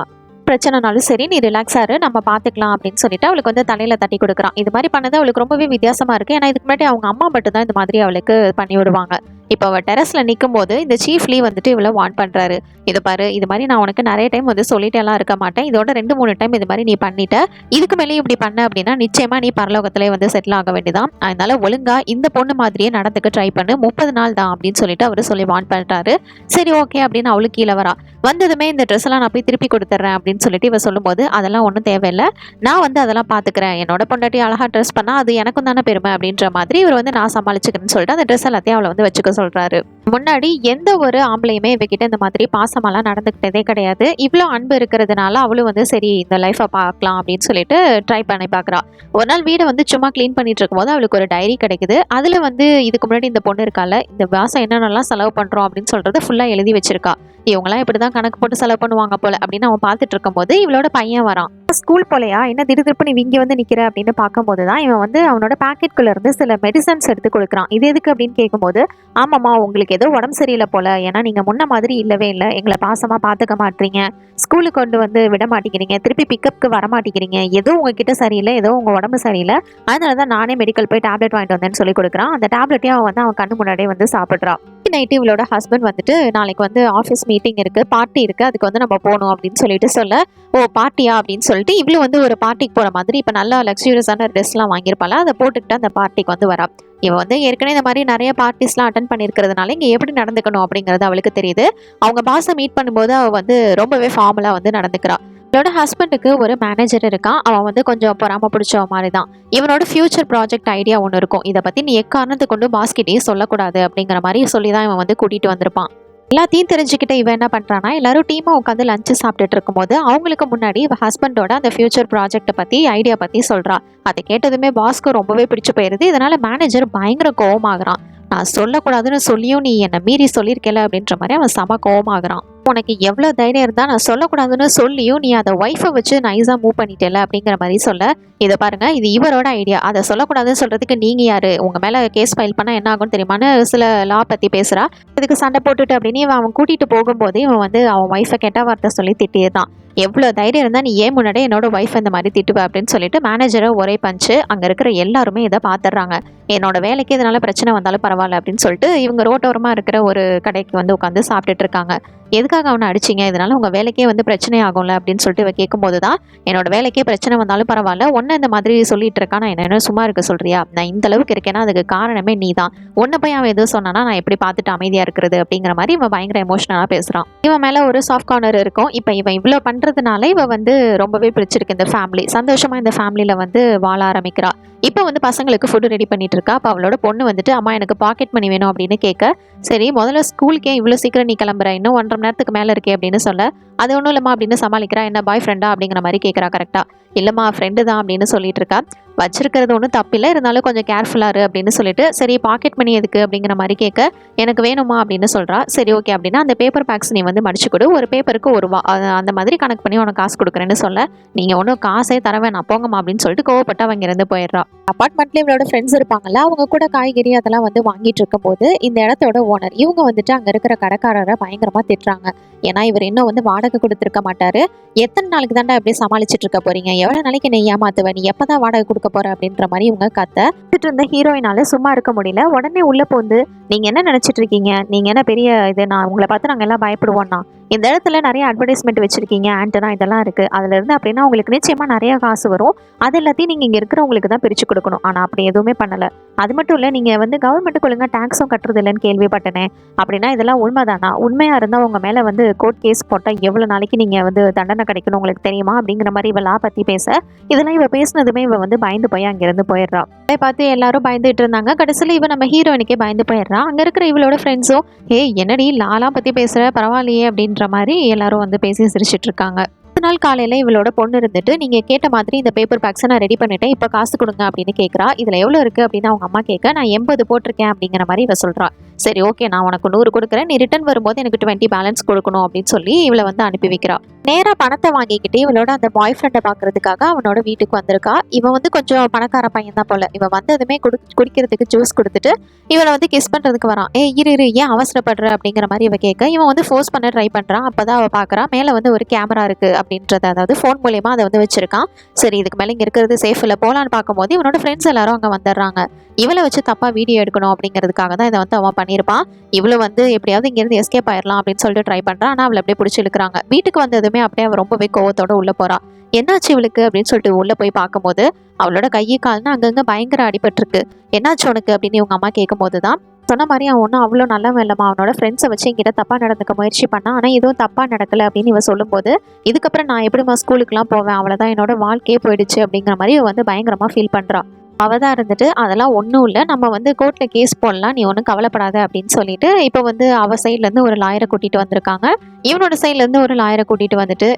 பிரச்சனைனாலும் சரி நீ ரிலாக்ஸா இரு, நம்ம பார்த்துக்கலாம் அப்படின்னு சொல்லிட்டு அவளுக்கு வந்து தலையில தட்டி கொடுக்குறான். இது மாதிரி பண்ணது அவளுக்கு ரொம்பவே வித்தியாசமா இருக்கு. ஏன்னா இதுக்கு முன்னாடி அவங்க அம்மா மட்டும் தான் இந்த மாதிரி அவளுக்கு பண்ணி விடுவாங்க. இப்போ அவள் டெரஸ்ல நிற்கும் போது இந்த சீஃப் லீ வந்துட்டு இவளை வார்ன் பண்றாரு. இது பாரு, இது மாதிரி நான் உனக்கு நிறைய டைம் வந்து சொல்லிட்டே எல்லாம் இருக்க மாட்டேன், இதோட 2-3 டைம் இது மாதிரி நீ பண்ணிட்ட, இதுக்கு மேலேயும் இப்படி பண்ண அப்படின்னா நிச்சயமா நீ பரலோகத்திலே வந்து செட்டில் ஆக வேண்டியதான், அதனால ஒழுங்கா இந்த பொண்ணு மாதிரியே நடந்துக்க ட்ரை பண்ணு, 30 நாள் தான் அப்படின்னு சொல்லிட்டு அவரு சொல்லி வார்ன் பண்றாரு. சரி ஓகே அப்படின்னு அவளுக்கு கீழே வரா. வந்ததுமே இந்த ட்ரெஸ் எல்லாம் நான் போய் திருப்பி கொடுத்துட்றேன் அப்படின்னு சொல்லிட்டு இவ சொல்லும்போது, அதெல்லாம் ஒன்றும் தேவையில்லை, நான் வந்து அதெல்லாம் பார்த்துக்கிறேன், என்னோட பொண்டாட்டி அழகா ட்ரெஸ் பண்ணா அது எனக்கும் தானே பெருமை அப்படின்ற மாதிரி இவர் வந்து நான் சமாளிச்சுக்கிறேன்னு சொல்லிட்டு அந்த ட்ரெஸ் எல்லாத்தையும் அவளை வந்து வச்சுக்க சொல்றாரு. முன்னாடி எந்த ஒரு ஆம்பளையுமே இவகிட்ட இந்த மாதிரி பாசமெல்லாம் நடந்துக்கிட்டதே கிடையாது. இவ்வளோ அன்பு இருக்கிறதுனால அவளும் வந்து சரி இந்த லைஃப்பை பார்க்கலாம் அப்படின்னு சொல்லிட்டு ட்ரை பண்ணி பார்க்குறா. ஒரு நாள் வீடை வந்து சும்மா க்ளீன் பண்ணிட்டு இருக்கும்போது அவளுக்கு ஒரு டைரி கிடைக்குது. அதில் வந்து இதுக்கு முன்னாடி இந்த பொண்ணு இருக்கால, இந்த மாதம் என்னென்னலாம் செலவு பண்ணுறோம் அப்படின்னு சொல்றது ஃபுல்லாக எழுதி வச்சிருக்கா. இவங்களாம் இப்படி தான் கணக்கு போட்டு செலவு பண்ணுவாங்க போல அப்படின்னு அவன் பார்த்துட்டு இருக்கும்போது இவளோட பையன் வரான். ஸ்கூல் போலையா, என்ன திடீர்னு நீ இங்கே வந்து நிற்கிற அப்படின்னு பார்க்கும்போது தான் இவன் வந்து அவனோட பேக்கெட்குள்ள இருந்து சில மெடிசன்ஸ் எடுத்து கொடுக்குறான். இது எதுக்கு அப்படின்னு கேட்கும்போது, ஆமாம்மா உங்களுக்கு ஏதோ உடம்பு சரியில்லை போல, ஏன்னா நீங்கள் முன்ன மாதிரி இல்லவே இல்லை, எங்களை பாசமாக பார்த்துக்க மாட்டீங்க, ஸ்கூலுக்கு கொண்டு வந்து விட மாட்டேங்கிறீங்க, திருப்பி பிக்கப்புக்கு வர மாட்டேங்கிறீங்க, ஏதோ உங்ககிட்ட சரியில்லை, ஏதோ உங்கள் உடம்பு சரியில்லை, அதனால தான் நானே மெடிக்கல் போய் டேப்லெட் வாங்கிட்டு வந்தேன்னு சொல்லி கொடுக்குறான். அந்த டேப்லெட்டையும் அவன் வந்து அவன் கண்ணு முன்னாடியே வந்து சாப்பிட்றான். நைட்டு இவளோட ஹஸ்பண்ட் வந்துட்டு, நாளைக்கு வந்து ஆஃபீஸ் மீட்டிங் இருக்கு, பார்ட்டி இருக்கு, அதுக்கு வந்து நம்ம போகணும் அப்படின்னு சொல்லிட்டு சொல்ல, ஓ பார்ட்டியா அப்படின்னு சொல்லிட்டு இவ்வளவு வந்து ஒரு பார்ட்டிக்கு போற மாதிரி இப்போ நல்லா லக்ஸூரியஸான ட்ரெஸ்லாம் வாங்கியிருப்பால, அதை போட்டுக்கிட்டு அந்த பார்ட்டிக்கு வந்து வரா. இவ வந்து ஏற்கனவே இந்த மாதிரி நிறைய பார்ட்டிஸ்லாம் அட்டன் பண்ணியிருக்கிறதுனால இங்கே எப்படி நடந்துக்கணும் அப்படிங்கிறது அவளுக்கு தெரியுது. அவங்க பாஸை மீட் பண்ணும்போது அவள் வந்து ரொம்பவே ஃபார்மலாக வந்து நடந்துக்கிறா. இவளோட ஹஸ்பண்டுக்கு ஒரு மேனேஜர் இருக்கான். அவன் வந்து கொஞ்சம் பொறாம பிடிச்ச மாதிரி தான். இவனோட ஃபியூச்சர் ப்ராஜெக்ட் ஐடியா ஒன்று இருக்கும். இதை பற்றி நீ எக்காரணத்தை கொண்டு பாஸ்கிட்டே சொல்லக்கூடாது அப்படிங்கிற மாதிரி சொல்லி தான் இவன் வந்து கூட்டிகிட்டு வந்திருப்பான். எல்லாத்தையும் தெரிஞ்சுக்கிட்ட இவன் என்ன பண்ணுறான்னா, எல்லாரும் டீமாக உட்காந்து லஞ்சு சாப்பிட்டுட்டு இருக்கும்போது அவங்களுக்கு முன்னாடி இவ ஹஸ்பண்டோட அந்த ஃபியூச்சர் ப்ராஜெக்ட்டை பற்றி ஐடியா பற்றி சொல்கிறா. அதை கேட்டதுமே பாஸ்க்கு ரொம்பவே பிடிச்சு போயிடுது. இதனால் மேனேஜர் பயங்கர கோவமாகறான். நான் சொல்லக்கூடாதுன்னு சொல்லியும் நீ என்னை மீறி சொல்லியிருக்கல அப்படின்ற மாதிரி அவன் செம கோவமாகறான். உனக்கு எவ்வளோ தைரியம் இருந்தால் நான் சொல்லக்கூடாதுன்னு சொல்லியும் நீ அதை ஒய்ஃபை வச்சு நைஸாக மூவ் பண்ணிட்டல அப்படிங்கிற மாதிரி சொல்ல, இதை பாருங்க இது இவரோட ஐடியா, அதை சொல்லக்கூடாதுன்னு சொல்கிறதுக்கு நீங்கள் யார், உங்கள் மேலே கேஸ் ஃபைல் பண்ணால் என்ன ஆகும்னு தெரியுமான்னு சில லா பற்றி பேசுகிறா. இதுக்கு சண்டை போட்டுட்டு அப்படின்னு அவன் கூட்டிகிட்டு போகும்போது இவன் வந்து அவன் ஒய்ஃபை கெட்ட வார்த்தை சொல்லி திட்டியதான். எவ்வளோ தைரியம் இருந்தால் நீ ஏன் முன்னாடியே என்னோட ஒய்ஃப் இந்த மாதிரி திட்டுவ அப்படின்னு சொல்லிட்டு மேனேஜரை ஒரே பஞ்சு. அங்கே இருக்கிற எல்லாருமே இதை பார்த்துடுறாங்க. என்னோட வேலைக்கு இதனால பிரச்சனை வந்தாலும் பரவாயில்ல அப்படின்னு சொல்லிட்டு இவங்க ரோட்டோரமாக இருக்கிற ஒரு கடைக்கு வந்து உட்காந்து சாப்பிட்டுட்டு இருக்காங்க. எதுக்காக அவனை அடிச்சிங்க, இதனால உங்கள் வேலைக்கே வந்து பிரச்சனை ஆகும்ல அப்படின்னு சொல்லிட்டு இவ கேட்கும்போது தான், என்னோட வேலைக்கே பிரச்சனை வந்தாலும் பரவாயில்ல, ஒன்று இந்த மாதிரி சொல்லிட்டு இருக்கா, நான் என்ன சும்மா இருக்க சொல்றியா, நான் இந்த அளவுக்கு இருக்கேன்னா அதுக்கு காரணமே நீ தான், ஒன்றை போய் அவன் எதுவும் சொன்னானா நான் எப்படி பார்த்துட்டு அமைதியாக இருக்கிறது அப்படிங்கிற மாதிரி இவன் பயங்கர எமோஷனலாக பேசுகிறான். இவன் மேலே ஒரு சாஃப்ட் கார்னர் இருக்கும். இப்போ இவன் இவ்வளோ பண்ணுறதுனால இவன் வந்து ரொம்பவே பிடிச்சிருக்கு இந்த ஃபேமிலி, சந்தோஷமாக இந்த ஃபேமிலியில் வந்து வாழ ஆரம்பிக்கிறா. இப்போ வந்து பசங்களுக்கு ஃபுட்டு ரெடி பண்ணிட்டு இருக்கா. அப்போ அவளோட பொண்ணு வந்துட்டு அம்மா எனக்கு பாக்கெட் மணி வேணும் அப்படின்னு கேட்க, சரி முதல்ல ஸ்கூலுக்கே இவ்வளோ சீக்கிரம் நீ கிளம்புற, இன்னும் 1.5 மணி நேரத்துக்கு மேலே இருக்கே அப்படின்னு சொல்ல, அது ஒன்றும் இல்லைம்மா அப்படின்னு சமாளிக்கிறா. என்ன பாய் ஃப்ரெண்டா அப்படிங்கிற மாதிரி கேட்குறா. கரெக்டாக இல்லைம்மா ஃப்ரெண்டு தான் அப்படின்னு சொல்லிட்டு இருக்கா. வச்சிருக்கிறது ஒன்றும் தப்பில்லை, இருந்தாலும் கொஞ்சம் கேர்ஃபுல்லாக இரு அப்படின்னு சொல்லிட்டு, சரி பாக்கெட் மணி எதுக்கு அப்படிங்கிற மாதிரி கேட்க, எனக்கு வேணுமா அப்படின்னு சொல்கிறா. சரி ஓகே அப்படின்னா அந்த பேப்பர் பேக்ஸ் நீ வந்து மடிச்சு கொடு, ஒரு பேப்பருக்கு ₹1 அந்த மாதிரி கணக்கு பண்ணி உனக்கு காசு கொடுக்குறேன்னு சொல்ல, நீங்கள் ஒன்றும் காசே தர வேணாம் போங்கம்மா அப்படின்னு சொல்லிட்டு கோவப்பட்டு அவங்க இருந்து போயிடுறா. அப்பார்ட்மெண்ட்லேயே இவளோட ஃப்ரெண்ட்ஸ் இருப்பாங்கல்ல, அவங்க கூட காய்கறி அதெல்லாம் வந்து வாங்கிட்டு இருக்கும்போது இந்த இடத்தோட ஓனர் இவங்க வந்துட்டு அங்கே இருக்கிற கடைக்காரரை பயங்கரமாக திட்டுறாங்க. ஏன்னா இவர் இன்னும் வந்து வாடகை கொடுத்துருக்க மாட்டாரு. எத்தனை நாளைக்கு தாண்டா எப்படி சமாளிச்சுட்டு இருக்க போறீங்க, எவ்வளோ நாளைக்கு என்னை ஏமாத்துவ, நீ எப்போதான் வாடகை கொடுக்க போற அப்படின்ற மாதிரி இவங்க கத்திட்டு இருந்த ஹீரோயினால சும்மா இருக்க முடியல. உடனே உள்ள போந்து, நீங்க என்ன நினைச்சிட்டு இருக்கீங்க, நீங்க என்ன பெரிய இது, நான் உங்களை பார்த்து நாங்கள் எல்லாம் பயப்படுவோம்னா, இந்த இடத்துல நிறைய அட்வர்டைஸ்மெண்ட் வச்சிருக்கீங்க, ஆண்டனா இதெல்லாம் இருக்கு, அதுல இருந்து அப்படின்னா உங்களுக்கு நிச்சயமா நிறைய காசு வரும், அது எல்லாத்தையும் நீங்க இங்க இருக்கிறவங்களுக்கு தான் பிரிச்சு கொடுக்கணும். ஆனா அப்படி எதுவுமே பண்ணல. அது மட்டும் இல்ல, நீங்க வந்து கவர்மெண்ட்டுக்கு ஒழுங்கா டாக்ஸும் கட்டுறது இல்லைன்னு கேள்விப்பட்டனே, அப்படின்னா இதெல்லாம் உண்மைதானா, உண்மையா இருந்தா உங்க மேல வந்து கோர்ட் கேஸ் போட்டா எவ்வளவு நாளைக்கு நீங்க வந்து தண்டனை கிடைக்கணும் உங்களுக்கு தெரியுமா அப்படிங்கிற மாதிரி இவ லா பத்தி பேச, இதெல்லாம் இவ பேசினதுமே இவ வந்து பயந்து போய் அங்கிருந்து போயிடுறா. அதை பார்த்து எல்லாரும் பயந்துட்டு இருந்தாங்க. கடைசியில் இவ நம்ம ஹீரோயினுக்கே பயந்து போயிடுறா. அங்க இருக்கிற இவளோட ஃப்ரெண்ட்ஸும், ஏய் என்னடி லாலாம் பத்தி பேசுற, பரவாயில்லையே அப்படின்ற மாதிரி எல்லாரும் வந்து பேசி சிரிச்சிட்டு இருக்காங்க. அடுத்த நாள் காலையில இவளோட பொண்ணு இருந்துட்டு, நீங்க கேட்ட மாதிரி இந்த பேப்பர் பேக்ஸை நான் ரெடி பண்ணிட்டேன், இப்ப காசு கொடுங்க அப்படின்னு கேட்கறா. இதுல எவ்வளவு இருக்கு அப்படின்னு அவங்க அம்மா கேட்க, நான் 80 போட்டிருக்கேன் அப்படிங்கிற மாதிரி இவ சொல்றா. சரி ஓகே நான் உனக்கு 100 கொடுக்குறேன், நீ ரிட்டர்ன் வரும்போது எனக்கு 20 பேலன்ஸ் கொடுக்கணும் அப்படின்னு சொல்லி இவளை வந்து அனுப்பி வைக்கிறா. நேரா பணத்தை வாங்கிக்கிட்டு இவளோட அந்த பாய் ஃப்ரெண்டை பாக்குறதுக்காக அவனோட வீட்டுக்கு வந்திருக்கா. இவன் வந்து கொஞ்சம் பணக்கார பையன் தான் போல. இவன் வந்ததுமே குடிக்கிறதுக்கு ஜூஸ் கொடுத்துட்டு இவளை வந்து கிஸ் பண்றதுக்கு வரான். இரு ஏன் அவசரப்படுற அப்படிங்கிற மாதிரி இவ கேட்க, இவன் வந்து ஃபோர்ஸ் பண்ண ட்ரை பண்றான். அப்பதான் அவ பாக்குறா மேல வந்து ஒரு கேமரா இருக்கு அப்படின்றத, அதாவது ஃபோன் மூலியமா அதை வந்து வச்சிருக்கான். சரி இதுக்கு மேல இங்க இருக்கிறது சேஃப் இல்லை, போலான்னு பார்க்கும்போது இவனோட ஃப்ரெண்ட்ஸ் எல்லாரும் அங்க வந்துடுறாங்க. இவளை வச்சு தப்பா வீடியோ எடுக்கணும் அப்படிங்கிறதுக்காக தான் இதை வந்து அவன் பண்ணியிருப்பான். இவ்வளோ வந்து எப்படியாவது இங்கேருந்து எஸ்கேப் ஆயிடலாம் அப்படின்னு சொல்லிட்டு ட்ரை பண்ணுறான். ஆனால் அவளை அப்படியே பிடிச்சி இழுக்கிறாங்க. வீட்டுக்கு வந்ததுமே அப்படியே அவள் ரொம்பவே கோவத்தோட உள்ளே போறா. என்னாச்சு இவளுக்கு அப்படின்னு சொல்லிட்டு உள்ளே போய் பார்க்கும்போது அவளோட கையை கால்னா அங்கங்கே பயங்கர அடிபட்டிருக்கு. என்னாச்சு உனக்கு அப்படின்னு இவங்க அம்மா கேட்கும்போது தான் சொன்ன மாதிரி அவன் ஒன்றும் அவ்வளோ நல்லவன் இல்லைம்மா, அவனோட ஃப்ரெண்ட்ஸை வச்சு என்கிட்ட தப்பாக நடந்துக்க முயற்சி பண்ணான், ஆனால் எதுவும் தப்பாக நடக்கலை அப்படின்னு இவன் சொல்லும்போது, இதுக்கப்புறம் நான் எப்படிமா ஸ்கூலுக்குலாம் போவேன், அவ்வளோதான் என்னோட வாழ்க்கையே போயிடுச்சு அப்படிங்கிற மாதிரி இவன் வந்து பயங்கரமாக ஃபீல் பண்ணுறான். அவள் தான் இருந்துட்டு அதெல்லாம் ஒன்றும் இல்லை, நம்ம வந்து கோர்ட்டில் கேஸ் போடலாம், நீ ஒன்றும் கவலைப்படாத அப்படின்னு சொல்லிட்டு இப்போ வந்து அவள் சைட்லேருந்து ஒரு லாயரை கூட்டிகிட்டு வந்திருக்காங்க. இவனோட சைட்லேருந்து ஒரு லாயரை கூட்டிகிட்டு வந்துட்டு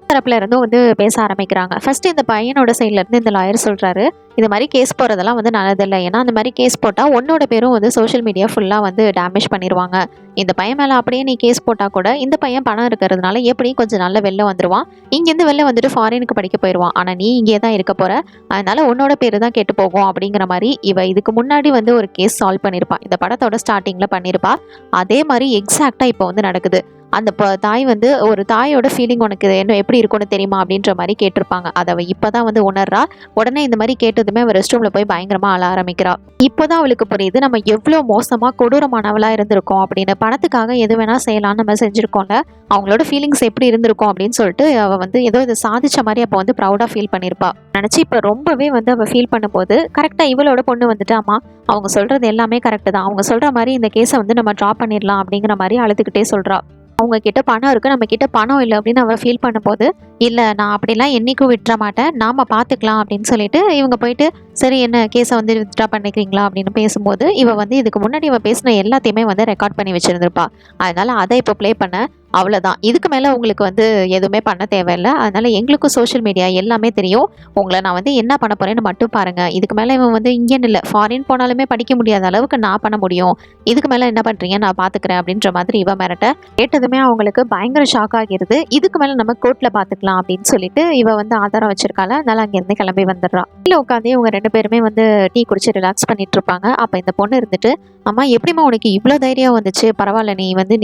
தரப்புல இருந்தும் வந்து பேச ஆரம்பிக்கிறாங்க. ஃபர்ஸ்ட் இந்த பையனோட சைட்ல இருந்து இந்த லாயர் சொல்றாரு, இது மாதிரி கேஸ் போறதெல்லாம் வந்து நல்லதில்லை, ஏன்னா அந்த மாதிரி கேஸ் போட்டா உன்னோட பேரும் வந்து சோஷியல் மீடியா ஃபுல்லா வந்து டேமேஜ் பண்ணிடுவாங்க. இந்த பையன் மேல அப்படியே நீ கேஸ் போட்டா கூட இந்த பையன் பணம் இருக்கிறதுனால எப்படி கொஞ்சம் நல்ல வெளில வந்துருவான், இங்கேருந்து வெளில வந்துட்டு ஃபாரினுக்கு படிக்க போயிடுவான், ஆனா நீ இங்கே தான் இருக்க போற, அதனால உன்னோட பேரு தான் கெட்டு போகும் அப்படிங்கிற மாதிரி இவ இதுக்கு முன்னாடி வந்து ஒரு கேஸ் சால்வ் பண்ணியிருப்பா, இந்த படத்தோட ஸ்டார்டிங்ல பண்ணியிருப்பா. அதே மாதிரி எக்ஸாக்டா இப்போ வந்து நடக்குது. அந்த தாய் வந்து ஒரு தாயோட ஃபீலிங் உனக்கு என்ன எப்படி இருக்கும்னு தெரியுமா அப்படின்ற மாதிரி கேட்டிருப்பாங்க. அதை அவள் இப்போதான் வந்து உணர்றா. உடனே இந்த மாதிரி கேட்டதுமே அவள் ரெஸ்ட் ரூம்ல போய் பயங்கரமா அழ ஆரம்பிக்கிறா. இப்போதான் அவளுக்கு புரியுது நம்ம எவ்வளோ மோசமா கொடூரமானவளா இருந்திருக்கோம் அப்படின்னு. பணத்துக்காக எது வேணா செய்யலாம்னு நம்ம செஞ்சிருக்கோம்ல, அவங்களோட ஃபீலிங்ஸ் எப்படி இருந்திருக்கும் அப்படின்னு சொல்லிட்டு அவ வந்து ஏதோ இதை சாதிச்ச மாதிரி அப்போ வந்து ப்ரௌடா ஃபீல் பண்ணியிருப்பா. நினைச்சு இப்போ ரொம்பவே வந்து அவ ஃபீல் பண்ணும்போது கரெக்டா இவளோட பொண்ணு வந்துட்டு, அம்மா அவங்க சொல்றது எல்லாமே கரெக்ட் தான், அவங்க சொல்ற மாதிரி இந்த கேஸை வந்து நம்ம ட்ராப் பண்ணிடலாம் அப்படிங்கிற மாதிரி அழுதுகிட்டே சொல்றா. அவங்க கிட்ட பணம் இருக்கு, நம்ம கிட்ட பணம் இல்லை அப்படின்னு அவ ஃபீல் பண்ணும்போது, இல்ல நான் அப்படிலாம் என்னைக்கும் விட்டுற மாட்டேன், நாம பாத்துக்கலாம் அப்படின்னு சொல்லிட்டு இவங்க போயிட்டு, சரி என்ன கேஸை வந்து வித்ட்ரா பண்ணிக்கிறீங்களா அப்படின்னு பேசும்போது, இவ வந்து இதுக்கு முன்னாடி இவ பேசின எல்லாத்தையுமே வந்து ரெக்கார்ட் பண்ணி வச்சிருந்திருப்பா. அதனால அதை இப்போ ப்ளே பண்ண, அவ்வளோதான், இதுக்கு மேலே உங்களுக்கு வந்து எதுவுமே பண்ண தேவையில்லை, அதனால எங்களுக்கும் சோஷியல் மீடியா எல்லாமே தெரியும், உங்களை நான் வந்து என்ன பண்ண போறேன்னு மட்டும் பாருங்க, இதுக்கு மேலே இவன் வந்து இங்கேன்னு இல்லை ஃபாரின் போனாலுமே படிக்க முடியாத அளவுக்கு நான் பண்ண முடியும், இதுக்கு மேலே என்ன பண்ணுறீங்க நான் பார்த்துக்கிறேன் அப்படின்ற மாதிரி இவ மிரட்ட. கேட்டதுமே அவங்களுக்கு பயங்கர ஷாக் ஆகிருது. இதுக்கு மேலே நம்ம கோர்ட்டில் பார்த்துக்கலாம் அப்படின்னு சொல்லிட்டு இவ வந்து ஆதாரம் வச்சிருக்கால, அதனால அங்கேருந்து கிளம்பி வந்துடுறா. இல்லை உட்காந்து இவங்க 2 பேருமே வந்து டீ குடிச்சு ரிலாக்ஸ் பண்ணிட்டு இருப்பாங்க. அப்போ இந்த பொண்ணு இருந்துட்டு, அம்மா எப்படிம்மா உனக்கு இவ்வளோ தைரியம் வந்துச்சு, பரவாயில்ல,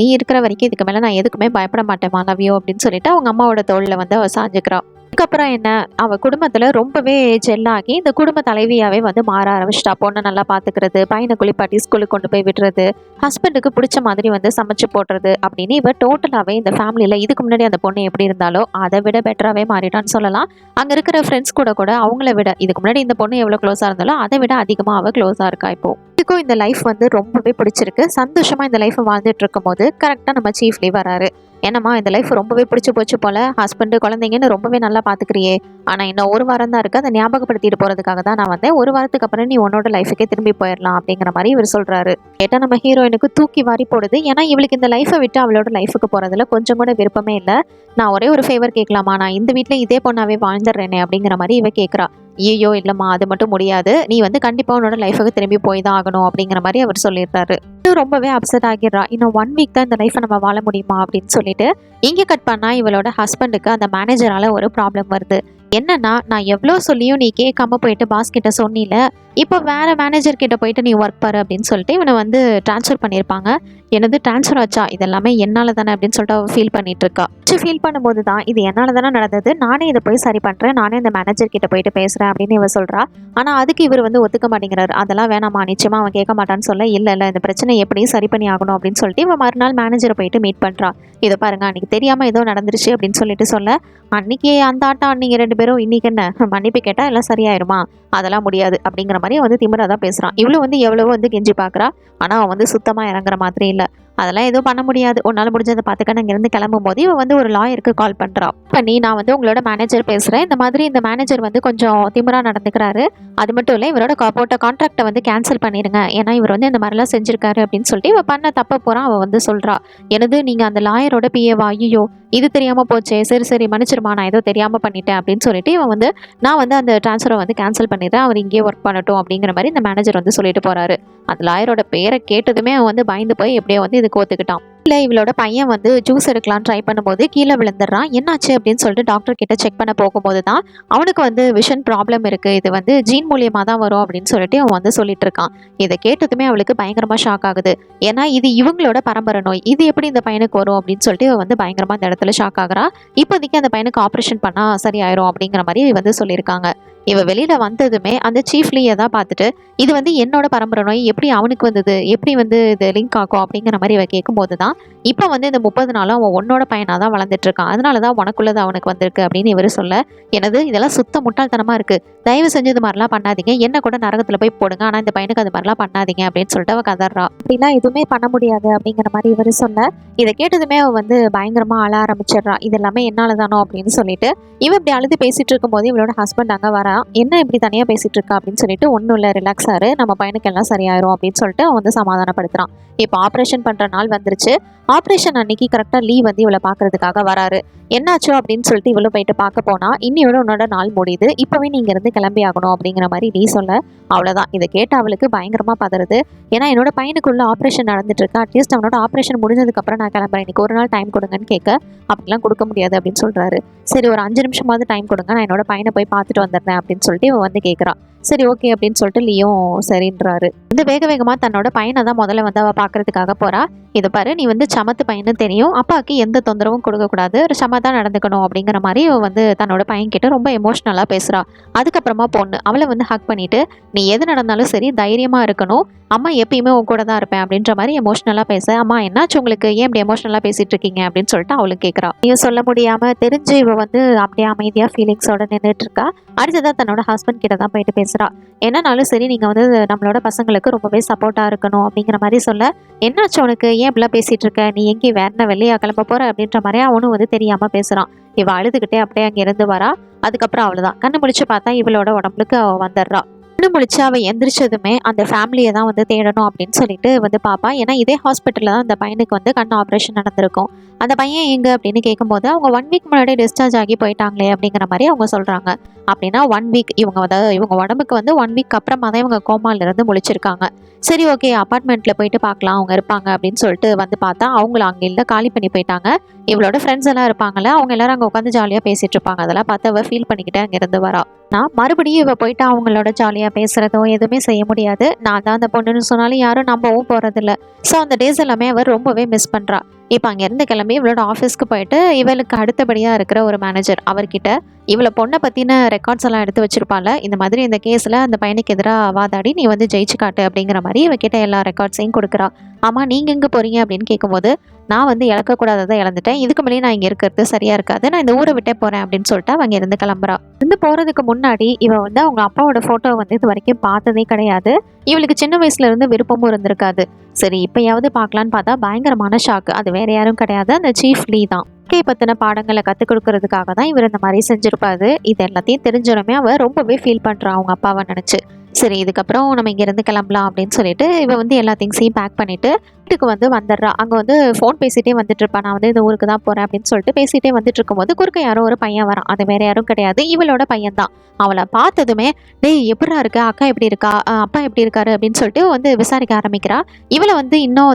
நீ இருக்கிற வரைக்கும் இதுக்கு மேலே நான் எதுக்குமே பயப்பட மாட்டேன் லவ்யூ அப்படின்னு சொல்லிட்டு அவங்க அம்மாவோட தோளில் வந்து அவ சாஞ்சுக்கிறா. அதுக்கப்புறம் என்ன, அவ குடும்பத்துல ரொம்பவே ஜெல்லாகி இந்த குடும்ப தலைவியாவே வந்து மாற ஆரம்பிச்சிட்டா. பொண்ணை நல்லா பாத்துக்கிறது, பையனை குளிப்பாட்டி ஸ்கூலுக்கு கொண்டு போய் விடுறது, ஹஸ்பண்டுக்கு பிடிச்ச மாதிரி வந்து சமைச்சு போடுறது அப்படின்னு இவ டோட்டலாவே இந்த ஃபேமிலியில இதுக்கு முன்னாடி அந்த பொண்ணு எப்படி இருந்தாலோ அதை விட பெட்டராகவே மாறிட்டான்னு சொல்லலாம். அங்க இருக்கிற ஃப்ரெண்ட்ஸ் கூட கூட அவங்கள விட இதுக்கு முன்னாடி இந்த பொண்ணு எவ்வளவு க்ளோஸா இருந்தாலும் அதை விட அதிகமா அவ க்ளோஸா இருக்கா. இப்போ இதுக்கும் இந்த லைஃப் வந்து ரொம்பவே பிடிச்சிருக்கு. சந்தோஷமா இந்த லைஃப் வாழ்ந்துட்டு இருக்கும் போது கரெக்டா நம்ம சீஃப்லி வராரு. என்னம்மா இந்த லைஃப் ரொம்பவே பிடிச்சி போச்சு போல, ஹஸ்பண்டு குழந்தைங்கன்னு ரொம்பவே நல்லா பாத்துக்கிறியே, ஆனா இன்னும் 1 வாரம் தான் இருக்கு, அதை ஞாபகப்படுத்திட்டு போறதுக்காக தான் நான் வந்தேன், 1 வாரத்துக்கு அப்புறம் நீ உன்னோட லைஃபுக்கே திரும்பி போயிடலாம் அப்படிங்கிற மாதிரி இவர் சொல்றாரு. கேட்டா நம்ம ஹீரோயினுக்கு தூக்கி வாரி போடுது. ஏன்னா இவளுக்கு இந்த லைஃபை விட்டு அவளோட லைஃபுக்கு போறதுல கொஞ்சம் கூட விருப்பமே இல்லை. நான் ஒரே ஒரு ஃபேவர் கேட்கலாமா, நான் இந்த வீட்டுல இதே பொண்ணாவே வாழ்ந்துடுறேனே அப்படிங்கிற மாதிரி இவ கேட்கறா. ஐயோ இல்லம்மா அது மட்டும் முடியாது, நீ வந்து கண்டிப்பா உன்னோட லைஃபுக்கு திரும்பி போய் தான் ஆகணும் அப்படிங்கிற மாதிரி அவர் சொல்லிடுறாரு. ரொம்பவே அப்செட் ஆகிடுறா. இன்னும் 1 வீக் தான் இந்த லைஃப்பை நம்ம வாழ முடியுமா அப்படின்னு சொல்லிட்டு இங்கே கட் பண்ணா இவளோட ஹஸ்பண்டுக்கு அந்த மேனேஜரால ஒரு ப்ராப்ளம் வருது. என்னன்னா, நான் எவ்வளோ சொல்லியும் நீ கேட்காம போயிட்டு பாஸ் கிட்ட சொன்னில, இப்போ வேற மேனேஜர் கிட்ட போயிட்டு நீ ஒர்க் பாரு அப்படின்னு சொல்லிட்டு இவனை வந்து ட்ரான்ஸ்ஃபர் பண்ணியிருப்பாங்க. எனது ட்ரான்ஸ்ஃபர் ஆச்சா, இதெல்லாமே என்னால தானே அப்படின்னு சொல்லிட்டு அவள் ஃபீல் பண்ணிட்டு இருக்கா. ஃபீல் பண்ணும்போது தான் இது என்னால தானே நடந்தது, நானே இதை போய் சரி பண்றேன், நானே இந்த மேனேஜர் கிட்ட போயிட்டு பேசுறேன் அப்படின்னு இவ சொல்றா. ஆனா அதுக்கு இவர் வந்து ஒத்துக்க மாட்டேங்கிறாரு. அதெல்லாம் வேணாமா, நிச்சயமா அவன் கேட்க மாட்டான்னு சொல்ல, இல்ல இந்த பிரச்சனை எப்படி சரி பண்ணி ஆகணும் அப்படின்னு சொல்லிட்டு இவன் மறுநாள் மேனேஜரை போயிட்டு மீட் பண்றா. இதை பாருங்க, அன்னைக்கு தெரியாம ஏதோ நடந்துருச்சு அப்படின்னு சொல்லிட்டு சொல்ல, அன்னைக்கு அந்த ஆட்டம் நீங்க 2 பேரும் இன்னைக்கு என்ன மன்னிப்பு கேட்டா எல்லாம் சரியாயிருமா, அதெல்லாம் முடியாது அப்படிங்கிற மாதிரி வந்து திமிரா தான் பேசுறான். இவ்வளவு வந்து எவ்வளவோ வந்து கெஞ்சி பாக்குறா. ஆனா அவன் வந்து சுத்தமா இறங்குற மாதிரி இல்ல. அதெல்லாம் எதுவும் பண்ண முடியாது, உன்னால முடிஞ்சதை பார்த்துக்க. இங்கிருந்து கிளம்பும் போது இவன் வந்து ஒரு லாயருக்கு கால் பண்றா. பண்ணி, நான் வந்து உங்களோட மேனேஜர் பேசுறேன், இந்த மாதிரி இந்த மேனேஜர் வந்து கொஞ்சம் திமிரா நடந்துக்கிறாரு, அது மட்டும் இல்லை இவரோட போட்ட கான்ட்ராக்டை வந்து கேன்சல் பண்ணிடுங்க, ஏன்னா இவர் வந்து இந்த மாதிரிலாம் செஞ்சிருக்காரு அப்படின்னு சொல்லிட்டு இவ பண்ண தப்ப போறான். அவ வந்து சொல்றா, எனது நீங்க அந்த லாயரோட பிஏவா, ஐயோ இது தெரியாம போச்சே, சரி சரி மன்னிச்சிருமா, நான் ஏதோ தெரியாம பண்ணிட்டேன் அப்படின்னு சொல்லிட்டு இவன் வந்து, நான் வந்து அந்த டிரான்ஸ்ஃபரை வந்து கேன்சல் பண்ணிடுறேன், அவர் இங்கேயே ஒர்க் பண்ணட்டும் அப்படிங்கிற மாதிரி இந்த மேனேஜர் வந்து சொல்லிட்டு போறாரு. அந்த லாயரோட பேரை கேட்டதுமே அவன் வந்து பயந்து போய் எப்படியோ வந்து இது கோத்துக்கிட்டான். இல்லை இவளோட பையன் வந்து ஜூஸ் எடுக்கலாம் ட்ரை பண்ணும்போது கீழே விழுந்துடுறான். என்னாச்சு அப்படின்னு சொல்லிட்டு டாக்டர் கிட்ட செக் பண்ண போகும்போது தான் அவனுக்கு வந்து விஷன் ப்ராப்ளம் இருக்கு, இது வந்து ஜீன் மூலியமா தான் வரும் அப்படின்னு சொல்லிட்டு அவன் வந்து சொல்லிட்டு இருக்கான். இதை கேட்டதுமே அவளுக்கு பயங்கரமா ஷாக் ஆகுது. ஏன்னா இது இவங்களோட பரம்பரை நோய், இது எப்படி இந்த பையனுக்கு வரும் அப்படின்னு சொல்லிட்டு இவ வந்து பயங்கரமா இந்த இடத்துல ஷாக் ஆகுறா. இப்போதைக்கு அந்த பையனுக்கு ஆப்ரேஷன் பண்ணா சரியாயிரும் அப்படிங்கிற மாதிரி வந்து சொல்லியிருக்காங்க. இவ வெளியில வந்ததுமே அந்த சீஃப்லியை தான் பார்த்துட்டு, இது வந்து என்னோட பரம்பரை நோய், எப்படி அவனுக்கு வந்தது, எப்படி வந்து இது லிங்க் ஆகும் அப்படிங்கிற மாதிரி இவ கேட்கும்போது தான், இப்போ வந்து இந்த 30 நாளும் அவன் உன்னோட பையனாக தான் வளர்ந்துட்டு இருக்கான், அதனால தான் உனக்குள்ளது அவனுக்கு வந்திருக்கு அப்படின்னு இவர் சொல்ல, எனது இதெல்லாம் சுத்த முட்டாள்தனமா இருக்கு, தயவு செஞ்சு இது மாதிரிலாம் பண்ணாதீங்க, என்ன கூட நரகத்தில் போய் போடுங்க, ஆனால் இந்த பையனுக்கு அது மாதிரிலாம் பண்ணாதீங்க அப்படின்னு சொல்லிட்டு அவ கதறா. அப்படிலாம் எதுவுமே பண்ண முடியாது அப்படிங்கிற மாதிரி இவர் சொல்ல, இதை கேட்டதுமே அவ வந்து பயங்கரமா அழ ஆரம்பிச்சிடுறா. இது எல்லாமே என்னால தானோ அப்படின்னு சொல்லிட்டு இவ இப்படி அழுது பேசிட்டு இருக்கும் போது இவளோட ஹஸ்பண்ட் அங்கே வரா. என்ன இப்படி தனியாக பேசிட்டு இருக்கா அப்படின்னு சொல்லிட்டு, ஒன்றும் இல்லை ரிலாக்ஸ் ஆறு, நம்ம பையனுக்கு எல்லாம் சரியாயிரும் அப்படின்னு சொல்லிட்டு அவன் வந்து சமாதானப்படுத்துறான். இப்போ ஆப்ரேஷன் பண்ணுற நாள் வந்துருச்சு. ஆப்ரேஷன் அன்னைக்கு கரெக்டாக லீவ் வந்து இவளை பார்க்கறதுக்காக வராரு. என்னாச்சோ அப்படின்னு சொல்லிட்டு இவ்வளோ போயிட்டு பார்க்க போனா, இன்னையோட உன்னோட நாள் முடியுது, இப்போவே நீங்க இருந்து கிளம்பி ஆகணும் அப்படிங்கிற மாதிரி நீ சொல்ல, அவ்வளோதான். இதை கேட்ட அவளுக்கு பயங்கரமா பதறுது. ஏன்னா என்னோட பையனுக்குள்ள ஆப்ரேஷன் நடந்துட்டு இருக்கு, அட்லீஸ்ட் அவனோட ஆப்ரேஷன் முடிஞ்சதுக்கு அப்புறம் நான் கிளம்புறேன், இன்னைக்கு ஒரு நாள் டைம் கொடுங்கன்னு கேட்க, அப்படிலாம் கொடுக்க முடியாது அப்படின்னு சொல்றாரு. சரி ஒரு 5 நிமிஷமாவது டைம் கொடுங்க, நான் என்னோட பையனை போய் பார்த்துட்டு வந்துடுறேன் அப்படின்னு சொல்லிட்டு இவன் வந்து கேட்குறான். சரி ஓகே அப்படின்னு சொல்லிட்டு லியும் சரின்றாரு. வந்து வேக வேகமா தன்னோட பையனை தான் முதல்ல வந்து அவ பாக்குறதுக்காக போறா. இதை பாரு, நீ வந்து சமத்து பையனு தெரியும், அப்பாவுக்கு எந்த தொந்தரவும் கொடுக்க கூடாது, ஒரு சமத்தா நடந்துக்கணும் அப்படிங்கிற மாதிரி இவ வந்து தன்னோட பையன் கிட்ட ரொம்ப எமோஷனலா பேசுறா. அதுக்கப்புறமா பொண்ணு அவளை வந்து ஹக் பண்ணிட்டு, நீ எது நடந்தாலும் சரி தைரியமா இருக்கணும், அம்மா எப்பயுமே உன் கூட தான் இருப்பேன் அப்படின்ற மாதிரி எமோஷனலாக பேச, அம்மா என்னாச்சு உங்களுக்கு, ஏன் இப்படி எமோஷனலாக பேசிட்டு இருக்கீங்க அப்படின்னு சொல்லிட்டு அவளும் கேட்குறா. நீயும் சொல்ல முடியாம தெரிஞ்சு இவ வந்து அப்படியே அமைதியாக ஃபீலிங்ஸோட நின்றுட்டு இருக்கா. அடுத்ததான் தன்னோட ஹஸ்பண்ட் கிட்ட தான் போயிட்டு பேசுறா. என்னன்னாலும் சரி, நீங்க வந்து நம்மளோட பசங்களுக்கு ரொம்பவே சப்போர்ட்டா இருக்கணும் அப்படிங்கிற மாதிரி சொல்ல, என்னாச்சு உனக்கு, ஏன் இப்படிலாம் பேசிட்டு இருக்க, நீ எங்கேயும் வேற என்ன வெளியா கிளம்ப போற அப்படின்ற மாதிரி அவனும் வந்து தெரியாம பேசுறான். இவ அழுதுகிட்டே அப்படியே அங்க இருந்து வரா. அதுக்கப்புறம் அவ்வளவுதான், கண்ணு முடிச்சு பார்த்தா இவளோட உடம்புக்கு அவ வந்துடுறா. கண்ணு முழிச்சு அவ எந்திரிச்சதுமே அந்த ஃபேமிலியை தான் வந்து தேடணும் அப்படின்னு சொல்லிட்டு வந்து பாப்பா. ஏன்னா இதே ஹாஸ்பிட்டல்ல தான் அந்த பையனுக்கு வந்து கண் ஆப்ரேஷன் நடந்திருக்கும். அந்த பையன் எங்க அப்படின்னு கேட்கும்போது, அவங்க 1 வீக் முன்னாடி டிஸ்சார்ஜ் ஆகி போயிட்டாங்களே அப்படிங்கிற மாதிரி அவங்க சொல்றாங்க. அப்படின்னா 1 வீக் இவங்க அதாவது இவங்க உடம்புக்கு வந்து 1 வீக் அப்புறமா தான் இவங்க கோமால இருந்து முழிச்சிருக்காங்க. சரி, ஓகே, அப்பார்ட்மெண்ட்ல போயிட்டு பார்க்கலாம் அவங்க இருப்பாங்க அப்படின்னு சொல்லிட்டு வந்து பார்த்தா அவங்கள அங்க இல்ல, காலி பண்ணி போயிட்டாங்க. இவளோட ஃப்ரெண்ட்ஸ் எல்லாம் இருப்பாங்கல்ல, அவங்க எல்லாரும் அங்க உட்காந்து ஜாலியா பேசிட்டு இருப்பாங்க. அதெல்லாம் பார்த்து அவ ஃபீல் பண்ணிக்கிட்டு அங்க இருந்து வரா. நான் மறுபடியும் இவ போயிட்டு அவங்களோட ஜாலியா பேசுறதோ எதுவுமே செய்ய முடியாது. நான் தான் அந்த பொண்ணுன்னு சொன்னாலும் யாரும் நம்பவும் போறதில்ல. ஸோ அந்த டேஸ் எல்லாமே அவர் ரொம்பவே மிஸ் பண்றா. இப்போ அங்கேருந்து கிளம்பி இவளோட ஆஃபீஸ்க்கு போயிட்டு இவளுக்கு அடுத்தபடியாக இருக்கிற ஒரு மேனேஜர் அவர்கிட்ட இவளை பொண்ணை பற்றின ரெக்கார்ட்ஸ் எல்லாம் எடுத்து வச்சிருப்பாள். இந்த மாதிரி இந்த கேஸில் அந்த பையனுக்கு எதிராக வாதாடி நீ வந்து ஜெயிச்சு காட்டு அப்படிங்கிற மாதிரி இவகிட்ட எல்லா ரெக்கார்ட்ஸையும் கொடுக்குறா. ஆமாம், நீங்கள் எங்கே போகிறீங்க அப்படின்னு கேட்கும்போது, நான் வந்து இழக்கக்கூடாததை இழந்துட்டேன், இதுக்கு மேலே நான் இங்கே இருக்கிறது சரியாக இருக்காது, நான் இந்த ஊரை விட்டே போகிறேன் அப்படின்னு சொல்லிட்டு அவங்க இருந்து கிளம்புறா. இருந்து போகிறதுக்கு முன்னாடி இவ வந்து அவங்க அப்பாவோட ஃபோட்டோ வந்து இது வரைக்கும் பார்த்ததே கிடையாது. இவளுக்கு சின்ன வயசுல இருந்து விருப்பமும் இருந்திருக்காது. சரி, இப்பயாவது பார்க்கலான்னு பார்த்தா பயங்கரமான ஷாக்கு. அது வேற யாரும் கிடையாது, அந்த சீஃப் லீ தான். பத்தின பாடங்களை கற்றுக் கொடுக்கறதுக்காக தான் இவர் இந்த மாதிரி செஞ்சிருப்பாரு. இது எல்லாத்தையும் தெரிஞ்சோடனே அவ ரொம்பவே ஃபீல் பண்றா அவங்க அப்பாவை நினைச்சு. சரி, இதுக்கப்புறம் நம்ம இங்கேருந்து கிளம்பலாம் அப்படின்னு சொல்லிட்டு இவ வந்து எல்லா திங்ஸையும் பேக் பண்ணிட்டு வீட்டுக்கு வந்து வந்துடுறா. அங்கே வந்து ஃபோன் பேசிகிட்டே வந்துட்டு இருப்பா. நான் வந்து இந்த ஊருக்கு தான் போகிறேன் அப்படின்னு சொல்லிட்டு பேசிகிட்டே வந்துட்டு இருக்கும்போது குறுக்க யாரோ ஒரு பையன் வரான். அது வேற யாரும் கிடையாது, இவளோட பையன் தான். அவளை பார்த்ததுமே, டேய் எப்படா இருக்கா, அக்கா எப்படி இருக்கா, அப்பா எப்படி இருக்காரு அப்படின்னு சொல்லிட்டு வந்து விசாரிக்க ஆரம்பிக்கிறா. இவளை வந்து இன்னும்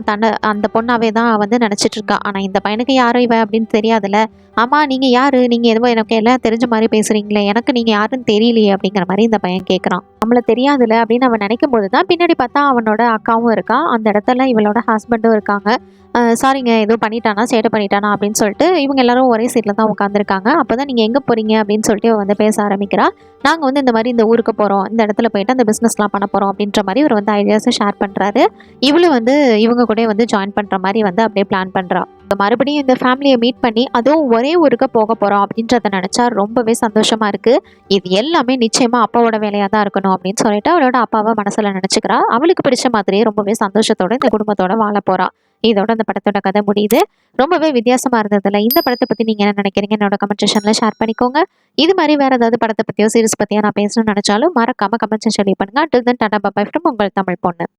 அந்த பொண்ணாவே தான் வந்து நினச்சிட்டு இருக்கா. ஆனால் இந்த பையனுக்கு யாரோ இவ அப்படின்னு தெரியாதுல்ல. ஆமாம், நீங்கள் யார், நீங்கள் எதுவும் எனக்கு எல்லாம் தெரிஞ்ச மாதிரி பேசுகிறீங்களே, எனக்கு நீங்கள் யாருன்னு தெரியலையே அப்படிங்கிற மாதிரி இந்த பையன் கேட்குறான். நம்மளை தெரியாதுல்ல அப்படின்னு அவன் நினைக்கும் போது தான் பின்னாடி பார்த்தா அவனோட அக்காவும் இருக்கா. அந்த இடத்துல இவளோட ஹஸ்பண்டும் இருக்காங்க. சாரிங்க, ஏதோ பண்ணிட்டானா, சேட்டை பண்ணிட்டானா அப்படின்னு சொல்லிட்டு இவங்க எல்லாரும் ஒரே சீட்டில் தான் உட்காந்துருக்காங்க. அப்போ தான் நீங்கள் எங்கே போகிறீங்க அப்படின்னு சொல்லிட்டு வந்து பேச ஆரம்பிக்கிறா. நாங்கள் வந்து இந்த மாதிரி இந்த ஊருக்கு போகிறோம், இந்த இடத்துல போயிட்டு அந்த பிஸ்னஸ்லாம் பண்ண போகிறோம் அப்படின்ற மாதிரி இவர் வந்து ஐடியாஸை ஷேர் பண்ணுறாரு. இவளும் வந்து இவங்க கூட வந்து ஜாயின் பண்ணுற மாதிரி வந்து அப்படியே பிளான் பண்ணுறா. மறுபடியும் இந்த ஃபேமிலியை மீட் பண்ணி அதுவும் ஒரே ஊருக்கு போக போகிறோம் அப்படின்றத நினச்சா ரொம்பவே சந்தோஷமாக இருக்குது. இது எல்லாமே நிச்சயமாக அப்பாவோட வேலையாக தான் இருக்கணும் அப்படின்னு சொல்லிட்டு அவளோட அப்பாவை மனசில் நினச்சிக்கிறா. அவளுக்கு பிடிச்ச மாதிரியே ரொம்பவே சந்தோஷத்தோட இந்த குடும்பத்தோட வாழ போகிறா. இதோட அந்த படத்தோட கதை முடியுது. ரொம்பவே வித்தியாசமாக இருந்ததில்ல. இந்த படத்தை பற்றி நீங்கள் என்ன நினைக்கிறீங்க, என்னோட கமெண்ட் செக்ஷனில் ஷேர் பண்ணிக்கோங்க. இது மாதிரி வேறு ஏதாவது படத்தை பற்றியோ சீரிஸ் பற்றியோ நான் பேசணும்னு நினச்சாலும் மறக்காமல் கமெண்ட் செக்ஷன் பண்ணுங்கள். Till then, Tata, bye from உங்கள் தமிழ் பொண்ணு.